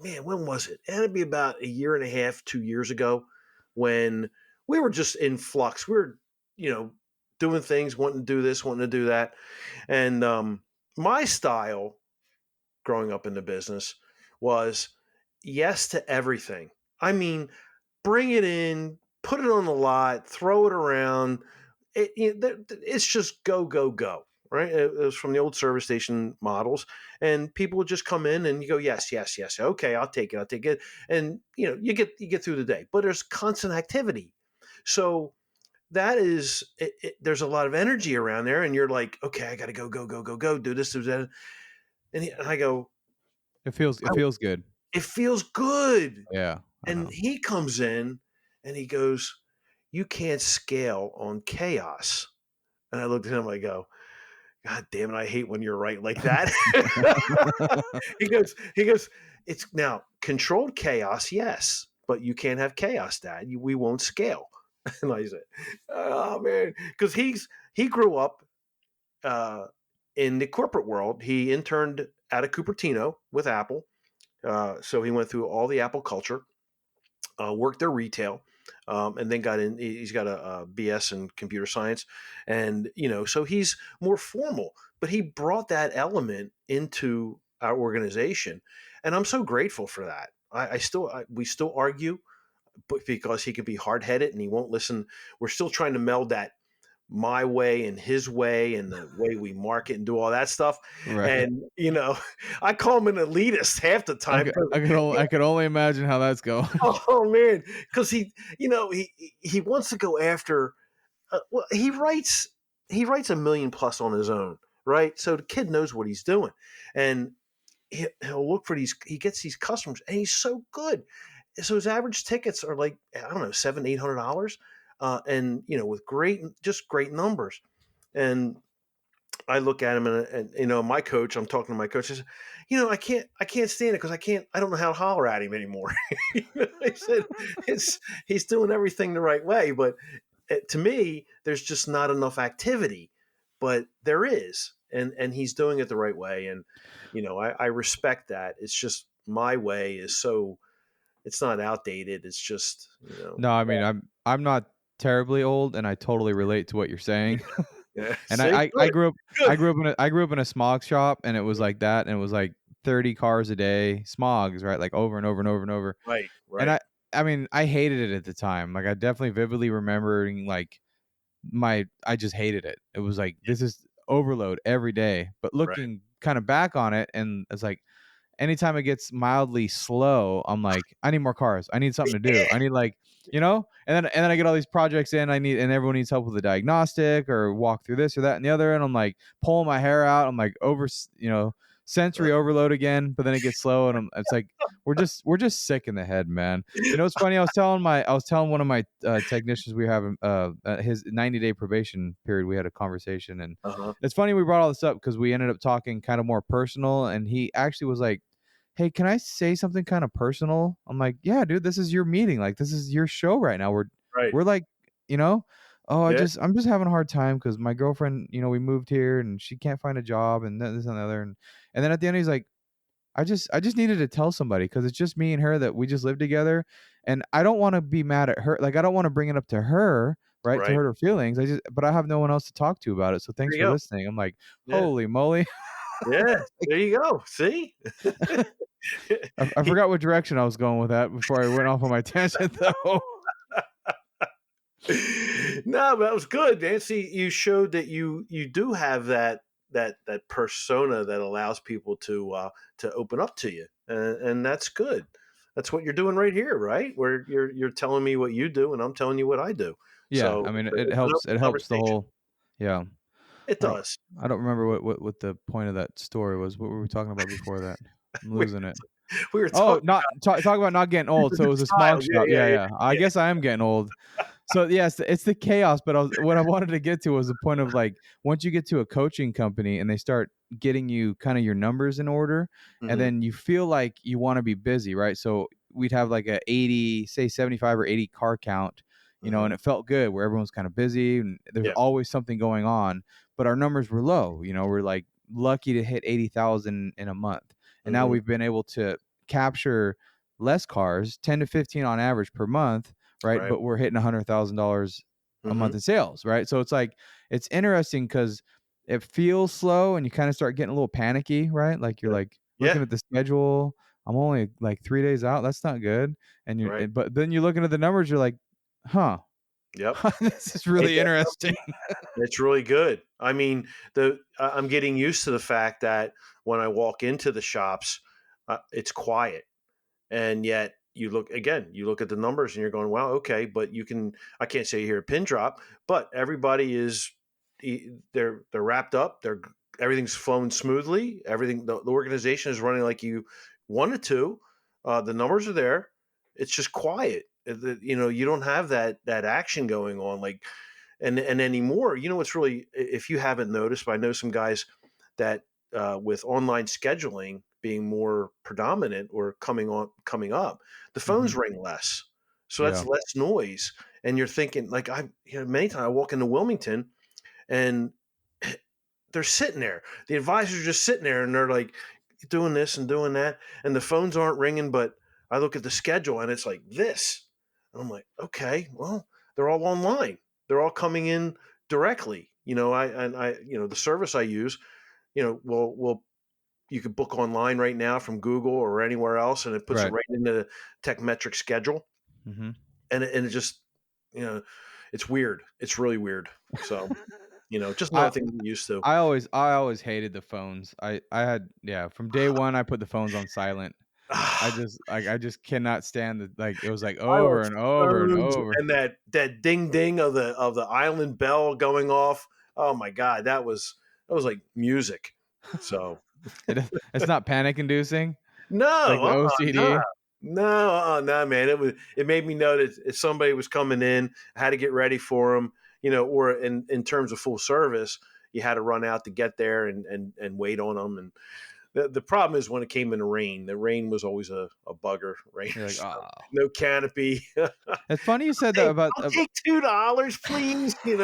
man, when was it? It had to be about a year and a half, 2 years ago, when we were just in flux. We were, doing things, wanting to do this, wanting to do that. And my style growing up in the business was yes to everything. I mean, bring it in, put it on the lot, throw it around. It's just go, go, go. Right? It was from the old service station models, and people would just come in and you go, yes, yes, yes. Okay, I'll take it. And you get through the day. But there's constant activity. So that is there's a lot of energy around there, and you're like, okay, I gotta go, go, go, go, go, do this, do that. And I go, It feels good. it feels good. Yeah, I And know. he comes in and he goes, you can't scale on chaos. And I looked at him, I go, God damn it, I hate when you're right like that. he goes, it's now controlled chaos, yes, but you can't have chaos, Dad. We won't scale. And I said, oh man, because he grew up in the corporate world. He interned at a Cupertino with Apple. So he went through all the Apple culture, worked their retail, and then got in. He's got a BS in computer science, and so he's more formal. But he brought that element into our organization, and I'm so grateful for that. We still argue, but because he can be hard headed and he won't listen. We're still trying to meld that my way and his way and the way we market and do all that stuff. Right. And I call him an elitist half the time. I could only imagine how that's going. Oh man, because he wants to go after. Well, he writes a million plus on his own, right? So the kid knows what he's doing, and he'll look for these. He gets these customers, and he's so good. So his average tickets are like, I don't know, $700-800, and with just great numbers. And I look at him, and my coach. I'm talking to my coach. I said, I can't stand it because I don't know how to holler at him anymore. I said, he's doing everything the right way, but to me, there's just not enough activity. But there is, and he's doing it the right way, and I respect that. It's just my way is so. It's not outdated. It's just No, I mean I'm not terribly old, and I totally relate to what you're saying. yeah. And Say I good, grew up good. I grew up in a smog shop, and it was like that, and it was like 30 cars a day, smogs, right? Like over and over and over and over. Right, And right, I mean, I hated it at the time. Like I definitely vividly remembering like I just hated it. It was like this is overload every day. But right. looking kind of back on it, and it's like anytime it gets mildly slow, I'm like, I need more cars. I need something to do. I need like, and then I get all these projects in. And everyone needs help with the diagnostic or walk through this or that and the other. And I'm like pulling my hair out. I'm like sensory overload again. But then it gets slow, and it's like we're just sick in the head, man. It's funny. I was telling one of my technicians we have his 90-day probation period. We had a conversation, and Uh-huh. it's funny we brought all this up because we ended up talking kind of more personal, and he actually was like, hey, can I say something kind of personal? I'm like, yeah, dude, this is your meeting. Like, this is your show right now. Right. We're like, you know, oh, Yeah. I'm just having a hard time because my girlfriend, we moved here and she can't find a job and this and the other. And then at the end, he's like, I just needed to tell somebody because it's just me and her that we just live together. And I don't want to be mad at her. Like, I don't want to bring it up to her, right? To Right. hurt her feelings. But I have no one else to talk to about it. So There thanks you for go. listening. I'm like, Yeah. holy moly. Yeah. There you go. See? I He forgot what direction I was going with that before I went off on my tangent, though. No, but that was good, man. See, you showed that you do have that persona that allows people to open up to you, and that's good. That's what you're doing right here, right? Where you're telling me what you do, and I'm telling you what I do. Yeah, So I mean, it it's an helps. open It helps the conversation. whole. Yeah, It I don't. does. I don't remember what the point of that story was. What were we talking about before that? I'm We, losing it. we were Oh, talking not talk about not getting old. So it about was a smog styles. Yeah, shop. yeah, Yeah, yeah, yeah. I yeah. guess I am getting old. So yes, it's the chaos. But what I wanted to get to was the point of like once you get to a coaching company and they start getting you kind of your numbers in order, and Hmm. then you feel like you want to be busy, right? So we'd have like a 80, say 75 or 80 car count, Hmm. and it felt good where everyone's kind of busy and there's Yeah. always something going on, but our numbers were low. We're like lucky to hit 80,000 in a month, and now Hmm. we've been able to capture less cars, 10 to 15 on average per month, right? Right. But we're hitting $100,000 a Hmm. month in sales, right? So it's like it's interesting because it feels slow and you kind of start getting a little panicky, right? Like you're Yeah. like Yeah. looking at the schedule. I'm only like 3 days out. That's not good. Right. But then you're looking at the numbers. You're like, huh, Yep. this is Ain't really that interesting. something? It's really good. I mean, I'm getting used to the fact that when I walk into the shops, it's quiet, and yet you look at the numbers and you're going, wow, okay, but I can't say you hear a pin drop, but everybody they're wrapped up, everything's flowing smoothly, the organization is running like you wanted to, the numbers are there, it's just quiet. You don't have that action going on like and anymore. What's really, if you haven't noticed, but I know some guys that with online scheduling being more predominant or coming up, the Hmm. phones ring less, so that's Yeah, less noise. And you're thinking like many times I walk into Wilmington and they're sitting there, the advisors are just sitting there and they're like doing this and doing that, and the phones aren't ringing, but I look at the schedule and it's like this, and I'm like, okay, well, they're all online, they're all coming in directly. The service I use, will you could book online right now from Google or anywhere else, and it puts it right. right into the tech metric schedule, Hmm. and it just, you know, it's weird. It's really weird. So, just another I thing to get used to. I always hated the phones. I had yeah from day one I put the phones on silent. I just cannot stand the like it was like over Silence and over and phones over. and that ding ding of the island bell going off. Oh my god, that was like music. So It's not panic inducing no, like the no, OCD. no, no, man. It made me know that if somebody was coming in, I had to get ready for them. Or in terms of full service, you had to run out to get there and wait on them. And the problem is when it came in the rain was always a bugger. Rain You're or like, snow, oh. no canopy. It's funny you said that Hey, about I'll take $2, please. talking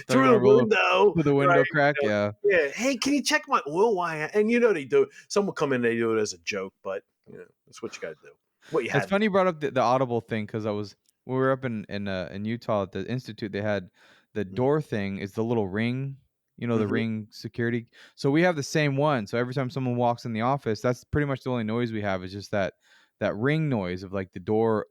Through about the roll window, through the right? window crack. Yeah, Yeah. Hey, can you check my oil wire? And they do it. Some will come in, they do it as a joke, but that's what you got to do. What you it's had to funny you brought up the Audible thing because we were up in Utah at the institute. They had the do. door thing is the little ring, the Mm-hmm. ring security. So we have the same one. So every time someone walks in the office, that's pretty much the only noise we have is just that ring noise of like the door.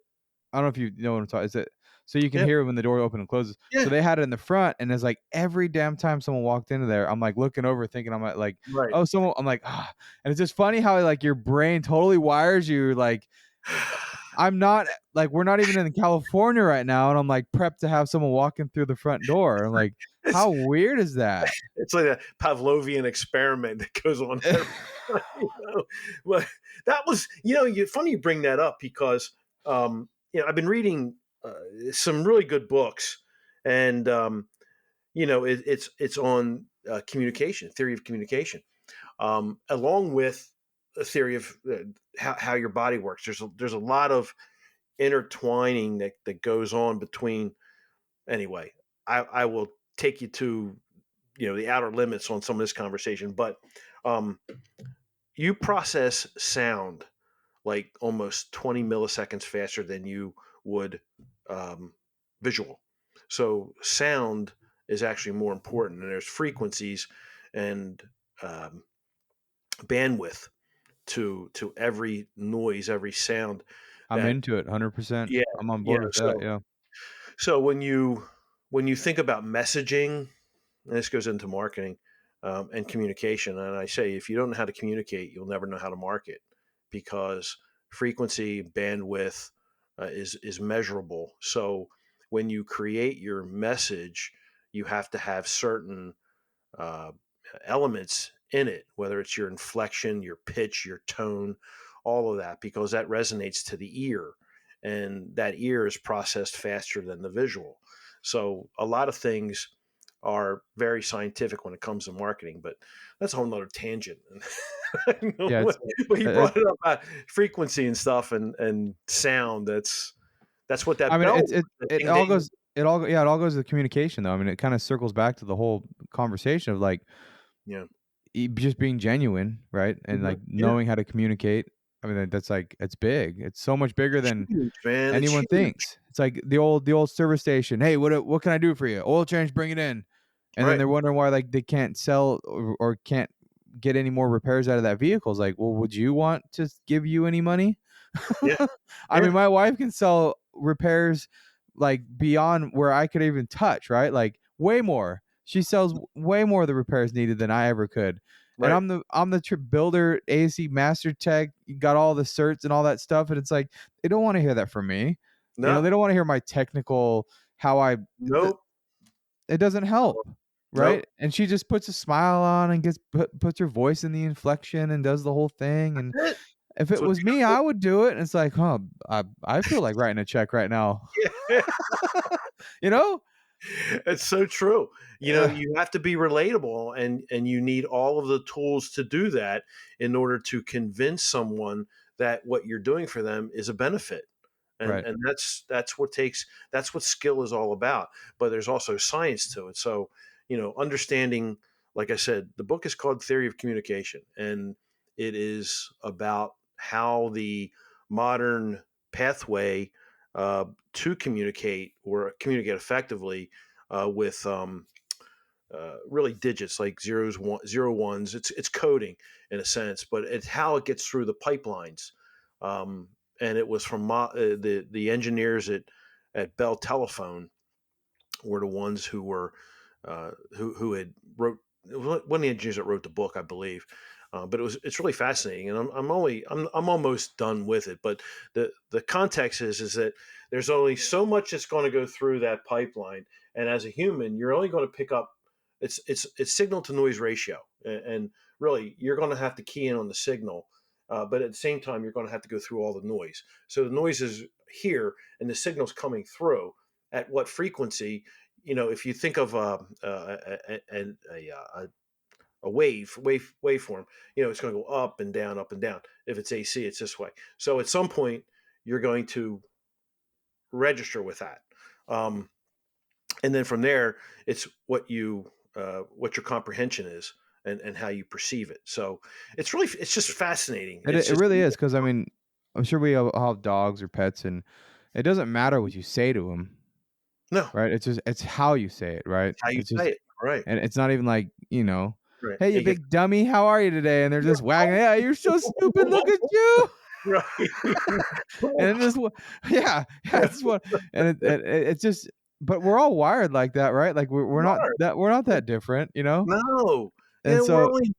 I don't know if you know what I'm talking. Is it so you can Yeah. hear it when the door opens and closes? So Yeah. they had it in the front, and it's like every damn time someone walked into there, I'm like looking over, thinking I'm like, Right. oh, someone. I'm like, ah, and it's just funny how like your brain totally wires you. Like I'm not like we're not even in California right now, and I'm like prepped to have someone walking through the front door. I'm like, it's, how weird is that? it's like a Pavlovian experiment that goes on every time, But that was, funny you bring that up because, I've been reading some really good books, and it's on communication, theory of communication, along with a theory of how your body works. There's a lot of intertwining that goes on between. Anyway, I will take you to, the outer limits on some of this conversation, but you process sound like almost 20 milliseconds faster than you would um, visual. So sound is actually more important, and there's frequencies and um, bandwidth to every noise, every sound. I'm That into it 100%. Yeah, I'm on yeah. board with that. So Yeah. so when you think about messaging, and this goes into marketing and communication, and I say if you don't know how to communicate, you'll never know how to market, because frequency, bandwidth is measurable. So when you create your message, you have to have certain uh, elements in it, whether it's your inflection, your pitch, your tone, all of that, because that resonates to the ear. And that ear is processed faster than the visual. So a lot of things are very scientific when it comes to marketing, but that's a whole nother tangent. Yeah. But you It, brought it up about frequency and stuff and sound. That's what I that mean, bell, the it ding all ding. goes, yeah, it all goes to the communication though. I mean, it kind of circles back to the whole conversation of like, Yeah. just being genuine, right? And Mhm. like Yeah. knowing how to communicate. I mean, that's like, it's big. It's so much bigger It's than huge, man. It's anyone huge. thinks. It's like the old service station. Hey, what can I do for you? Oil change, bring it in. And then Right. they're wondering why like they can't sell or can't get any more repairs out of that vehicle. It's like, well, would you want to give you any money? Yeah. I Yeah. mean, my wife can sell repairs like beyond where I could even touch, right? Like way more. She sells way more of the repairs needed than I ever could. And Right. I'm the builder, AC master tech, got all the certs and all that stuff. And it's like they don't want to hear that from me. No. They don't want to hear my technical how I Nope. it doesn't help, right? Nope. And she just puts a smile on and puts her voice in the inflection and does the whole thing. And That's it. if That's it what was me, I would do it. And it's like, huh, I feel like writing a check right now. Yeah. you know? It's so true. Uh, You have to be relatable, and you need all of the tools to do that in order to convince someone that what you're doing for them is a benefit. And right. and that's what skill is all about. But there's also science to it. So, understanding, like I said, the book is called Theory of Communication, and it is about how the modern pathway to communicate or communicate effectively with really digits like zero ones. It's coding in a sense, but it's how it gets through the pipelines. Um, and it was from the engineers at Bell Telephone were the ones who were who had wrote one of the engineers that wrote the book, I believe. But it's really fascinating, and I'm almost done with it. But the context is that there's only so much that's going to go through that pipeline, and as a human, you're only going to pick up it's signal to noise ratio, and really you're going to have to key in on the signal, but at the same time you're going to have to go through all the noise. So the noise is here, and the signal's coming through at what frequency. If you think of a waveform, it's going to go up and down, up and down. If it's AC, it's this way. So at some point, you're going to register with that, um, and then from there, it's what your comprehension is, and how you perceive it. So it's just fascinating. It's It just really is because I mean, I'm sure we all have dogs or pets, and it doesn't matter what you say to them, no, right? It's how you say it, right? how you It's just say it, right? and it's not even like Right. hey, you And you big dummy, how are you today? And they're just wagging, yeah, you're so stupid. Look at get you. right. And this one, yeah, yeah, it's what, and it's just, but we're all wired like that, right? Like we're not that different, No, And we're so, only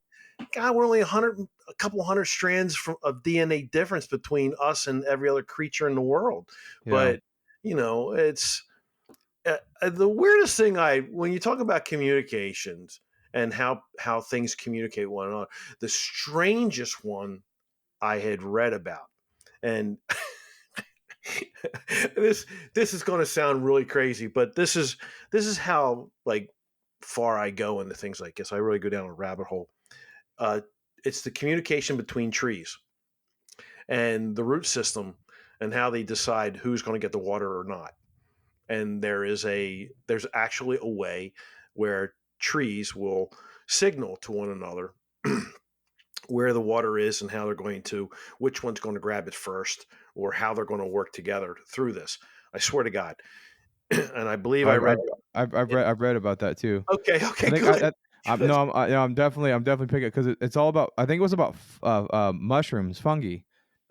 we're only a couple hundred strands of DNA difference between us and every other creature in the world. yeah, But it's the weirdest thing. When you talk about communications and how things communicate one another, the strangest one I had read about, and this is going to sound really crazy, but this is how like far I go into things like this. I really go down a rabbit hole. Uh, it's the communication between trees and the root system, and how they decide who's going to get the water or not. and there's actually a way where trees will signal to one another where the water is and how they're going to, which one's going to grab it first, or how they're going to work together through this. I swear to God. And I believe I I've read. I've I've read about that too. Okay, I okay, think good. I'm Good. no, I'm definitely picking it because it's all about. I think it was about mushrooms, fungi,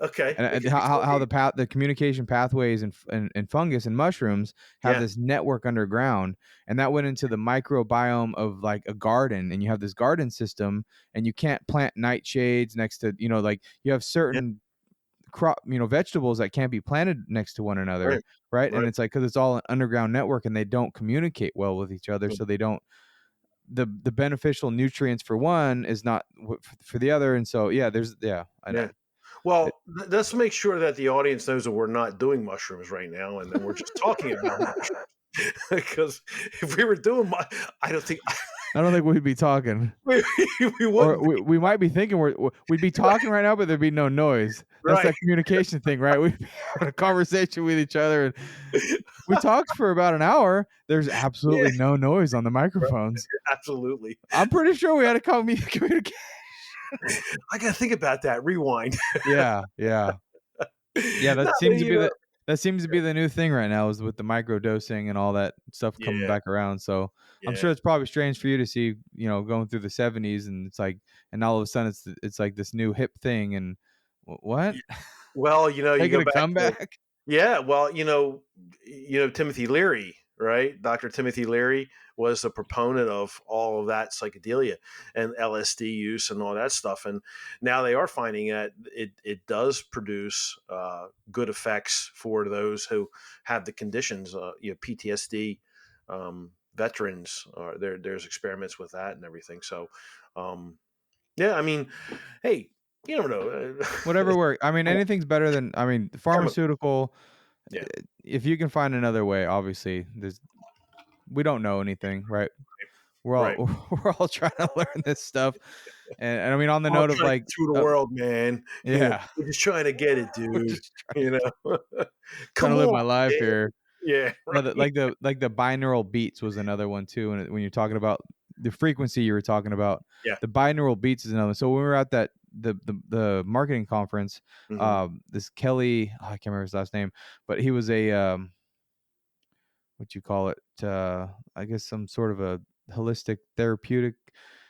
Okay, and it could be how funky. the communication pathways and fungus and mushrooms have Yeah, this network underground, and that went into the microbiome of like a garden, and you have this garden system, and you can't plant nightshades next to like you have yeah, certain crop vegetables that can't be planted next to one another, right, right? And right. it's like because it's all an underground network, and they don't communicate well with each other, Mm, so they don't the beneficial nutrients for one is not for the other, and so I know yeah. Well, let's make sure that the audience knows that we're not doing mushrooms right now, and then we're just talking about mushrooms. Because if we were doing, I don't think I don't think we'd be talking, we, we or wouldn't be. we might be thinking we'd be talking right now, but there'd be no noise. That's Right. that communication thing, right? We'd be having a conversation with each other, and we talked for about an hour. There's Yeah, absolutely no noise on the right. microphones. Absolutely. I'm pretty sure we had a communication. I got to think about that. Rewind. Yeah, yeah. Yeah, No, but, that seems to be the new thing right now is with the micro dosing and all that stuff coming yeah, back around. So I'm sure yeah, it's probably strange for you to see, going through the 70s and it's like, and all of a sudden it's like this new hip thing and what? yeah. Well, you Making go a back to. comeback? Yeah, well, Timothy Leary, right? Dr. Timothy Leary was a proponent of all of that psychedelia and LSD use and all that stuff. And now they are finding that it does produce good effects for those who have the conditions, PTSD, veterans. There's experiments with that and everything. So, yeah, I mean, hey, you don't know. Whatever works. I mean, anything's better than, Chemical. pharmaceutical. Yeah, If you can find another way, obviously, we don't know anything, right? We're right. all we're all trying to learn this stuff, and I mean, on the All note of trying to like, get through the uh, world, man. yeah, We're just trying to get it, we're dude. just trying You know, trying come to live on, my life man. here. Yeah, No, right. like the binaural beats was another one too. And when you're talking about the frequency you were talking about, Yeah. the binaural beats is another one. So when we were at the marketing conference, Hmm. this Kelly, I can't remember his last name, but he was a what you call it, I guess some sort of a holistic therapeutic.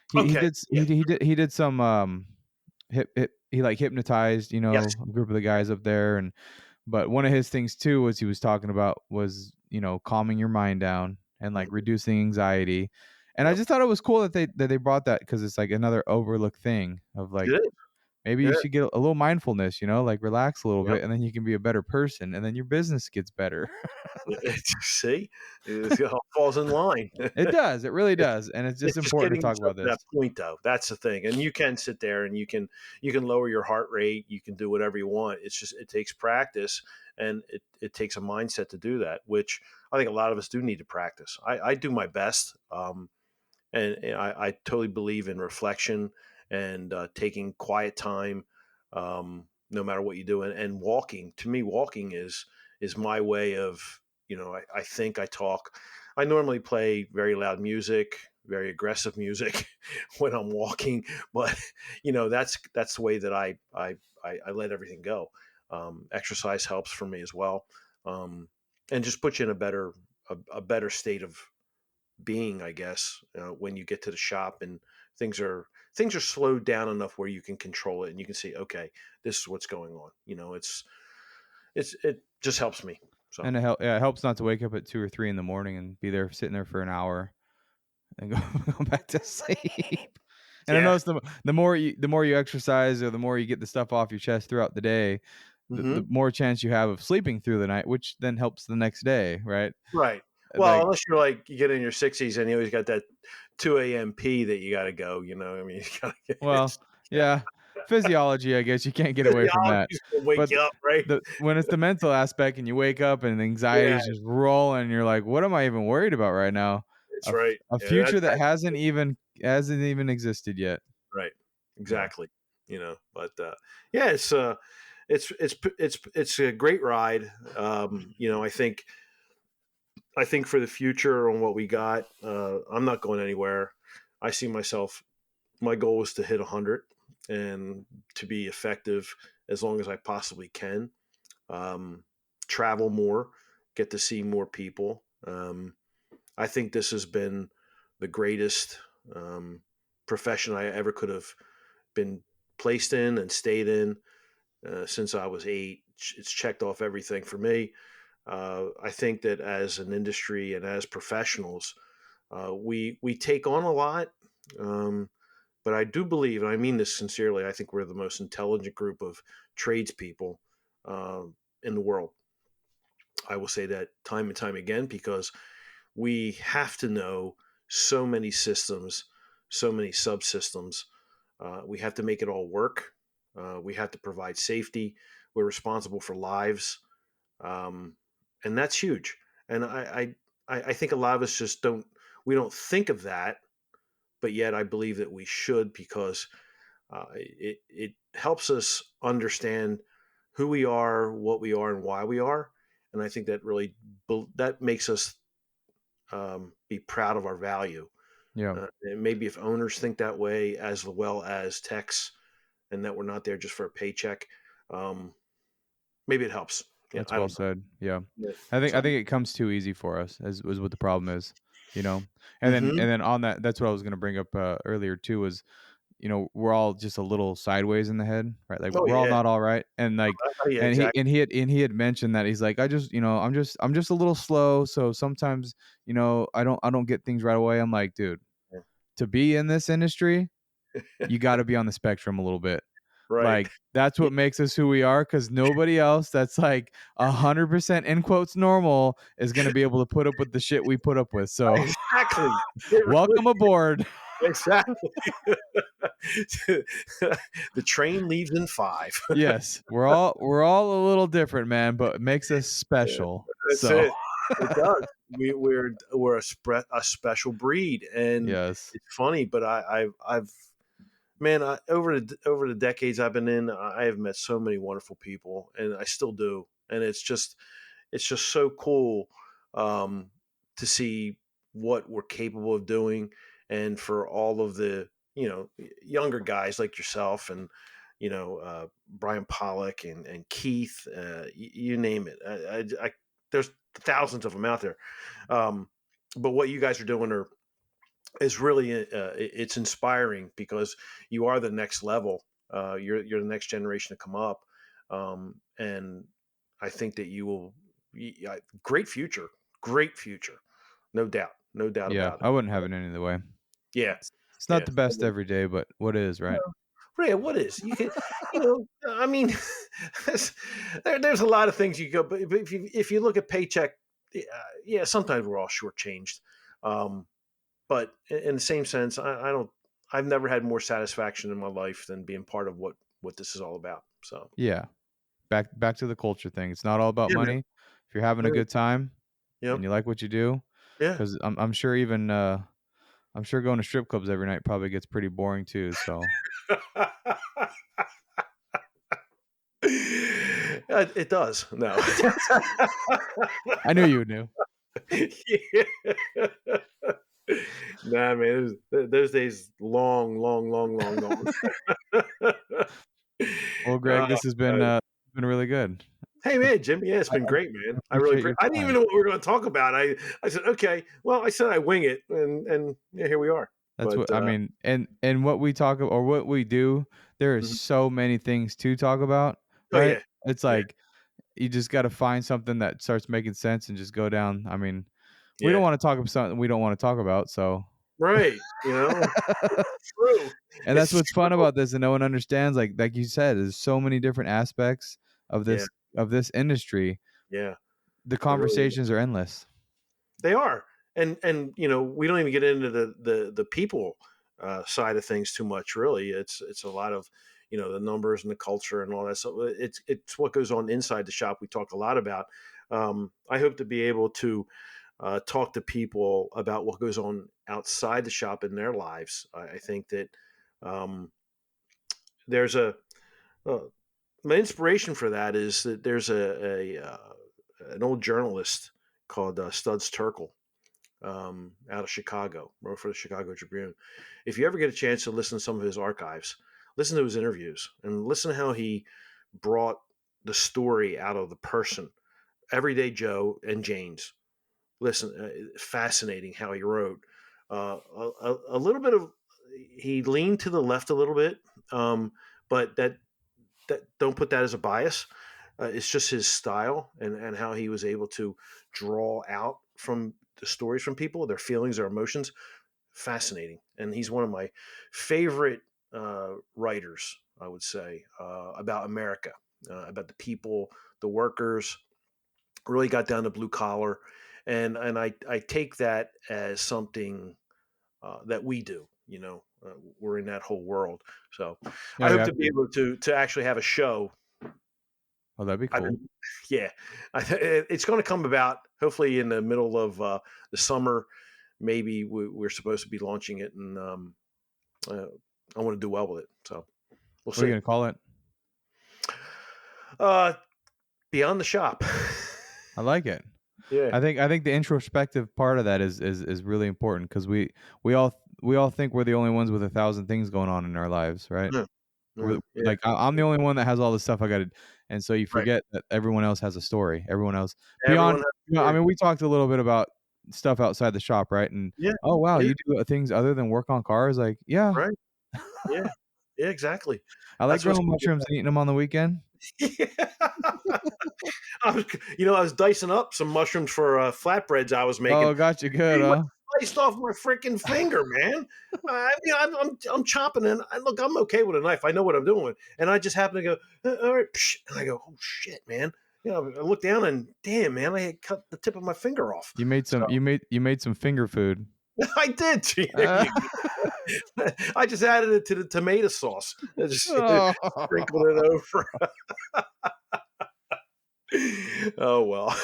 He Okay. did Yeah. he did some he like hypnotized Yes. a group of the guys up there, and but one of his things too was he was talking about was calming your mind down and like Mhm. reducing anxiety. And I Yep. just thought it was cool that they brought that because it's like another overlooked thing of like It is. maybe you Yeah. should get a little mindfulness, like relax a little Yep. bit, and then you can be a better person, and then your business gets better. See, it all falls in line. It does, it really does, and it's just It's just important to getting talk yourself about to that this. point, though. That's the thing, and you can sit there and you can lower your heart rate. You can do whatever you want. It's just it takes practice, and it takes a mindset to do that. Which I think a lot of us do need to practice. I do my best, and I totally believe in reflection and taking quiet time, no matter what you do, and walking. To me, walking is my way of I think I talk. I normally play very loud music, very aggressive music when I'm walking, but that's the way that I let everything go. Exercise helps for me as well, and just puts you in a better state of being, I guess, when you get to the shop and things are things are slowed down enough where you can control it and you can see, okay, this is what's going on. It just helps me. So And it helps not to wake up at 2 or 3 in the morning and be there sitting there for an hour and go back to sleep. And I yeah. notice the more you exercise or the more you get the stuff off your chest throughout the day, the Hmm. more chance you have of sleeping through the night, which then helps the next day, right? Right. Well, Like, unless you're like you get in your 60s and you always got that 2 a.m. pee that you got to go. I mean, you gotta get well, yeah, physiology, I guess you can't get away from that. physiology's gonna wake But you up, right? the when it's the mental aspect and you wake up and anxiety Yeah, is just rolling, and you're like, what am I even worried about right now? that's right. A Yeah, future that that hasn't even existed yet. right. Yeah. Exactly. But yeah, it's a great ride. I think I think for the future on what we got, I'm not going anywhere. I see myself. My goal is to hit 100 and to be effective as long as I possibly can. Um, Travel more, get to see more people. I think this has been the greatest profession I ever could have been placed in and stayed in since I was 8. It's checked off everything for me. I think that as an industry and as professionals, we take on a lot, but I do believe, and I mean this sincerely, I think we're the most intelligent group of tradespeople uh, in the world. I will say that time and time again because we have to know so many systems, so many subsystems. We have to make it all work. We have to provide safety. We're responsible for lives, um, and that's huge. And I think a lot of us just don't. We don't think of that, but yet I believe that we should because it helps us understand who we are, what we are, and why we are. And I think that really that makes us be proud of our value. Yeah, And maybe if owners think that way as well as techs, and that we're not there just for a paycheck, um, maybe it helps. Yeah, that's I well don't know. said. Yeah. Yeah. I So, think it comes too easy for us is what the problem is, you know. hmm, And then on that, that's what I was going to bring up earlier too was, you know, we're all just a little sideways in the head, right? Like oh we're all yeah, not all right. And like yeah, exactly. and he had mentioned that he's like, I just, you know, I'm just a little slow, so sometimes, you know, I don't get things right away. I'm like, dude, to be in this industry, you got to be on the spectrum a little bit. Right. Like that's Yeah, what makes us who we are, because nobody else that's like 100% in quotes normal is gonna be able to put up with the shit we put up with. So exactly. It really, welcome aboard. exactly. The train leaves in 5. Yes, we're all a little different, man, but it makes us Yeah, special. that's So it. It does. We're a special breed, and yes, it's funny, but I've man, over the decades I've been in, I have met so many wonderful people, and I still do, and it's just so cool um, to see what we're capable of doing, and for all of the younger guys like yourself and Brian Pollock and Keith, you name it. There's thousands of them out there, um, but what you guys are doing is really it's inspiring because you are the next level. You're the next generation to come up, and I think that you will. Great future, no doubt yeah, about it. I wouldn't have it any other way. Yeah, It's not yeah. the best every day, but what is, right? Rhea, what is you can, I mean, there's, there's a lot of things you go, but if you look at paycheck, yeah, sometimes we're all shortchanged. Um, but in the same sense, I don't. I've never had more satisfaction in my life than being part of what this is all about. So Yeah. Back to the culture thing. It's not all about yeah, man. money. If you're having a Yeah, good time yeah. and you like what you do, Yeah. because I'm sure even I'm sure going to strip clubs every night probably gets pretty boring too. So It does. No. I knew you knew. Yeah. Nah, man, those days long, long, long, long gone. Well, Uh, Greg, this has been really good. hey, man, Jim. Yeah, it's I, been great, man. I really appreciate your I didn't even time. know what we were going to talk about. I said, okay. Well, I said I wing it, and yeah, here we are. That's But what I mean, and what we talk or what we do. There is mhm. so many things to talk about, Oh right? yeah, It's yeah, like you just got to find something that starts making sense and just go down. I mean, we don't yeah. want to talk about something we don't want to talk about, so. Right. It's true. And that's It's what's fun true. about this, and no one understands. Like you said, there's so many different aspects Yeah, of this industry. yeah. The It really conversations are endless. They are, and we don't even get into the people side of things too much. Really, it's a lot of the numbers and the culture and all that. So it's what goes on inside the shop. We talk a lot about. I hope to be able to talk to people about what goes on outside the shop in their lives. I think that um, there's uh, my inspiration for that is that there's an old journalist. called Studs Terkel, out of Chicago, wrote for the Chicago Tribune. If you ever get a chance to listen to some of his archives, listen to his interviews and listen to how he brought the story out of the person, everyday Joe and Jane's. Listen, fascinating how he wrote. A little bit of he leaned to the left a little bit, but that don't put that as a bias. It's just his style and how he was able to draw out from the stories from people, their feelings, their emotions. Fascinating, and he's one of my favorite writers, I would say, about America, about the people, the workers. Really got down to blue collar, and I take that as something that we do. We're in that whole world, so I Oh hope yeah. to be able to actually have a show. Oh, that'd be I've cool. been, yeah, it's going to come about hopefully in the middle of the summer. Maybe we're supposed to be launching it, and I want to do well with it. So we'll What are you see. gonna call it? Beyond the shop. I like it. Yeah. I think the introspective part of that is really important because we all think we're the only ones with 1,000 things going on in our lives, right? Yeah. We're, Yeah. like I'm the only one that has all the stuff I got to, and so you Right. forget that everyone else has a story. Everyone else Everyone beyond. has a I story. mean, we talked a little bit about stuff outside the shop, right? And Yeah. oh wow, Yeah. you do things other than work on cars. Like yeah, Right. Yeah. Yeah. Exactly. I like That's what's growing going to mushrooms and eating them on the weekend. get that. I was dicing up some mushrooms for flatbreads I was making. Oh, got you good, Pretty much huh? sliced off my freaking finger, man. I'm chopping, and look, I'm okay with a knife. I know what I'm doing, and I just happen to go, all right, psh," and I go, oh shit, man. I look down and damn, man, I had cut the tip of my finger off. You made some. So You made some finger food. I did. There you go. I just added it to the tomato sauce. I just Oh. sprinkled it over. Oh well.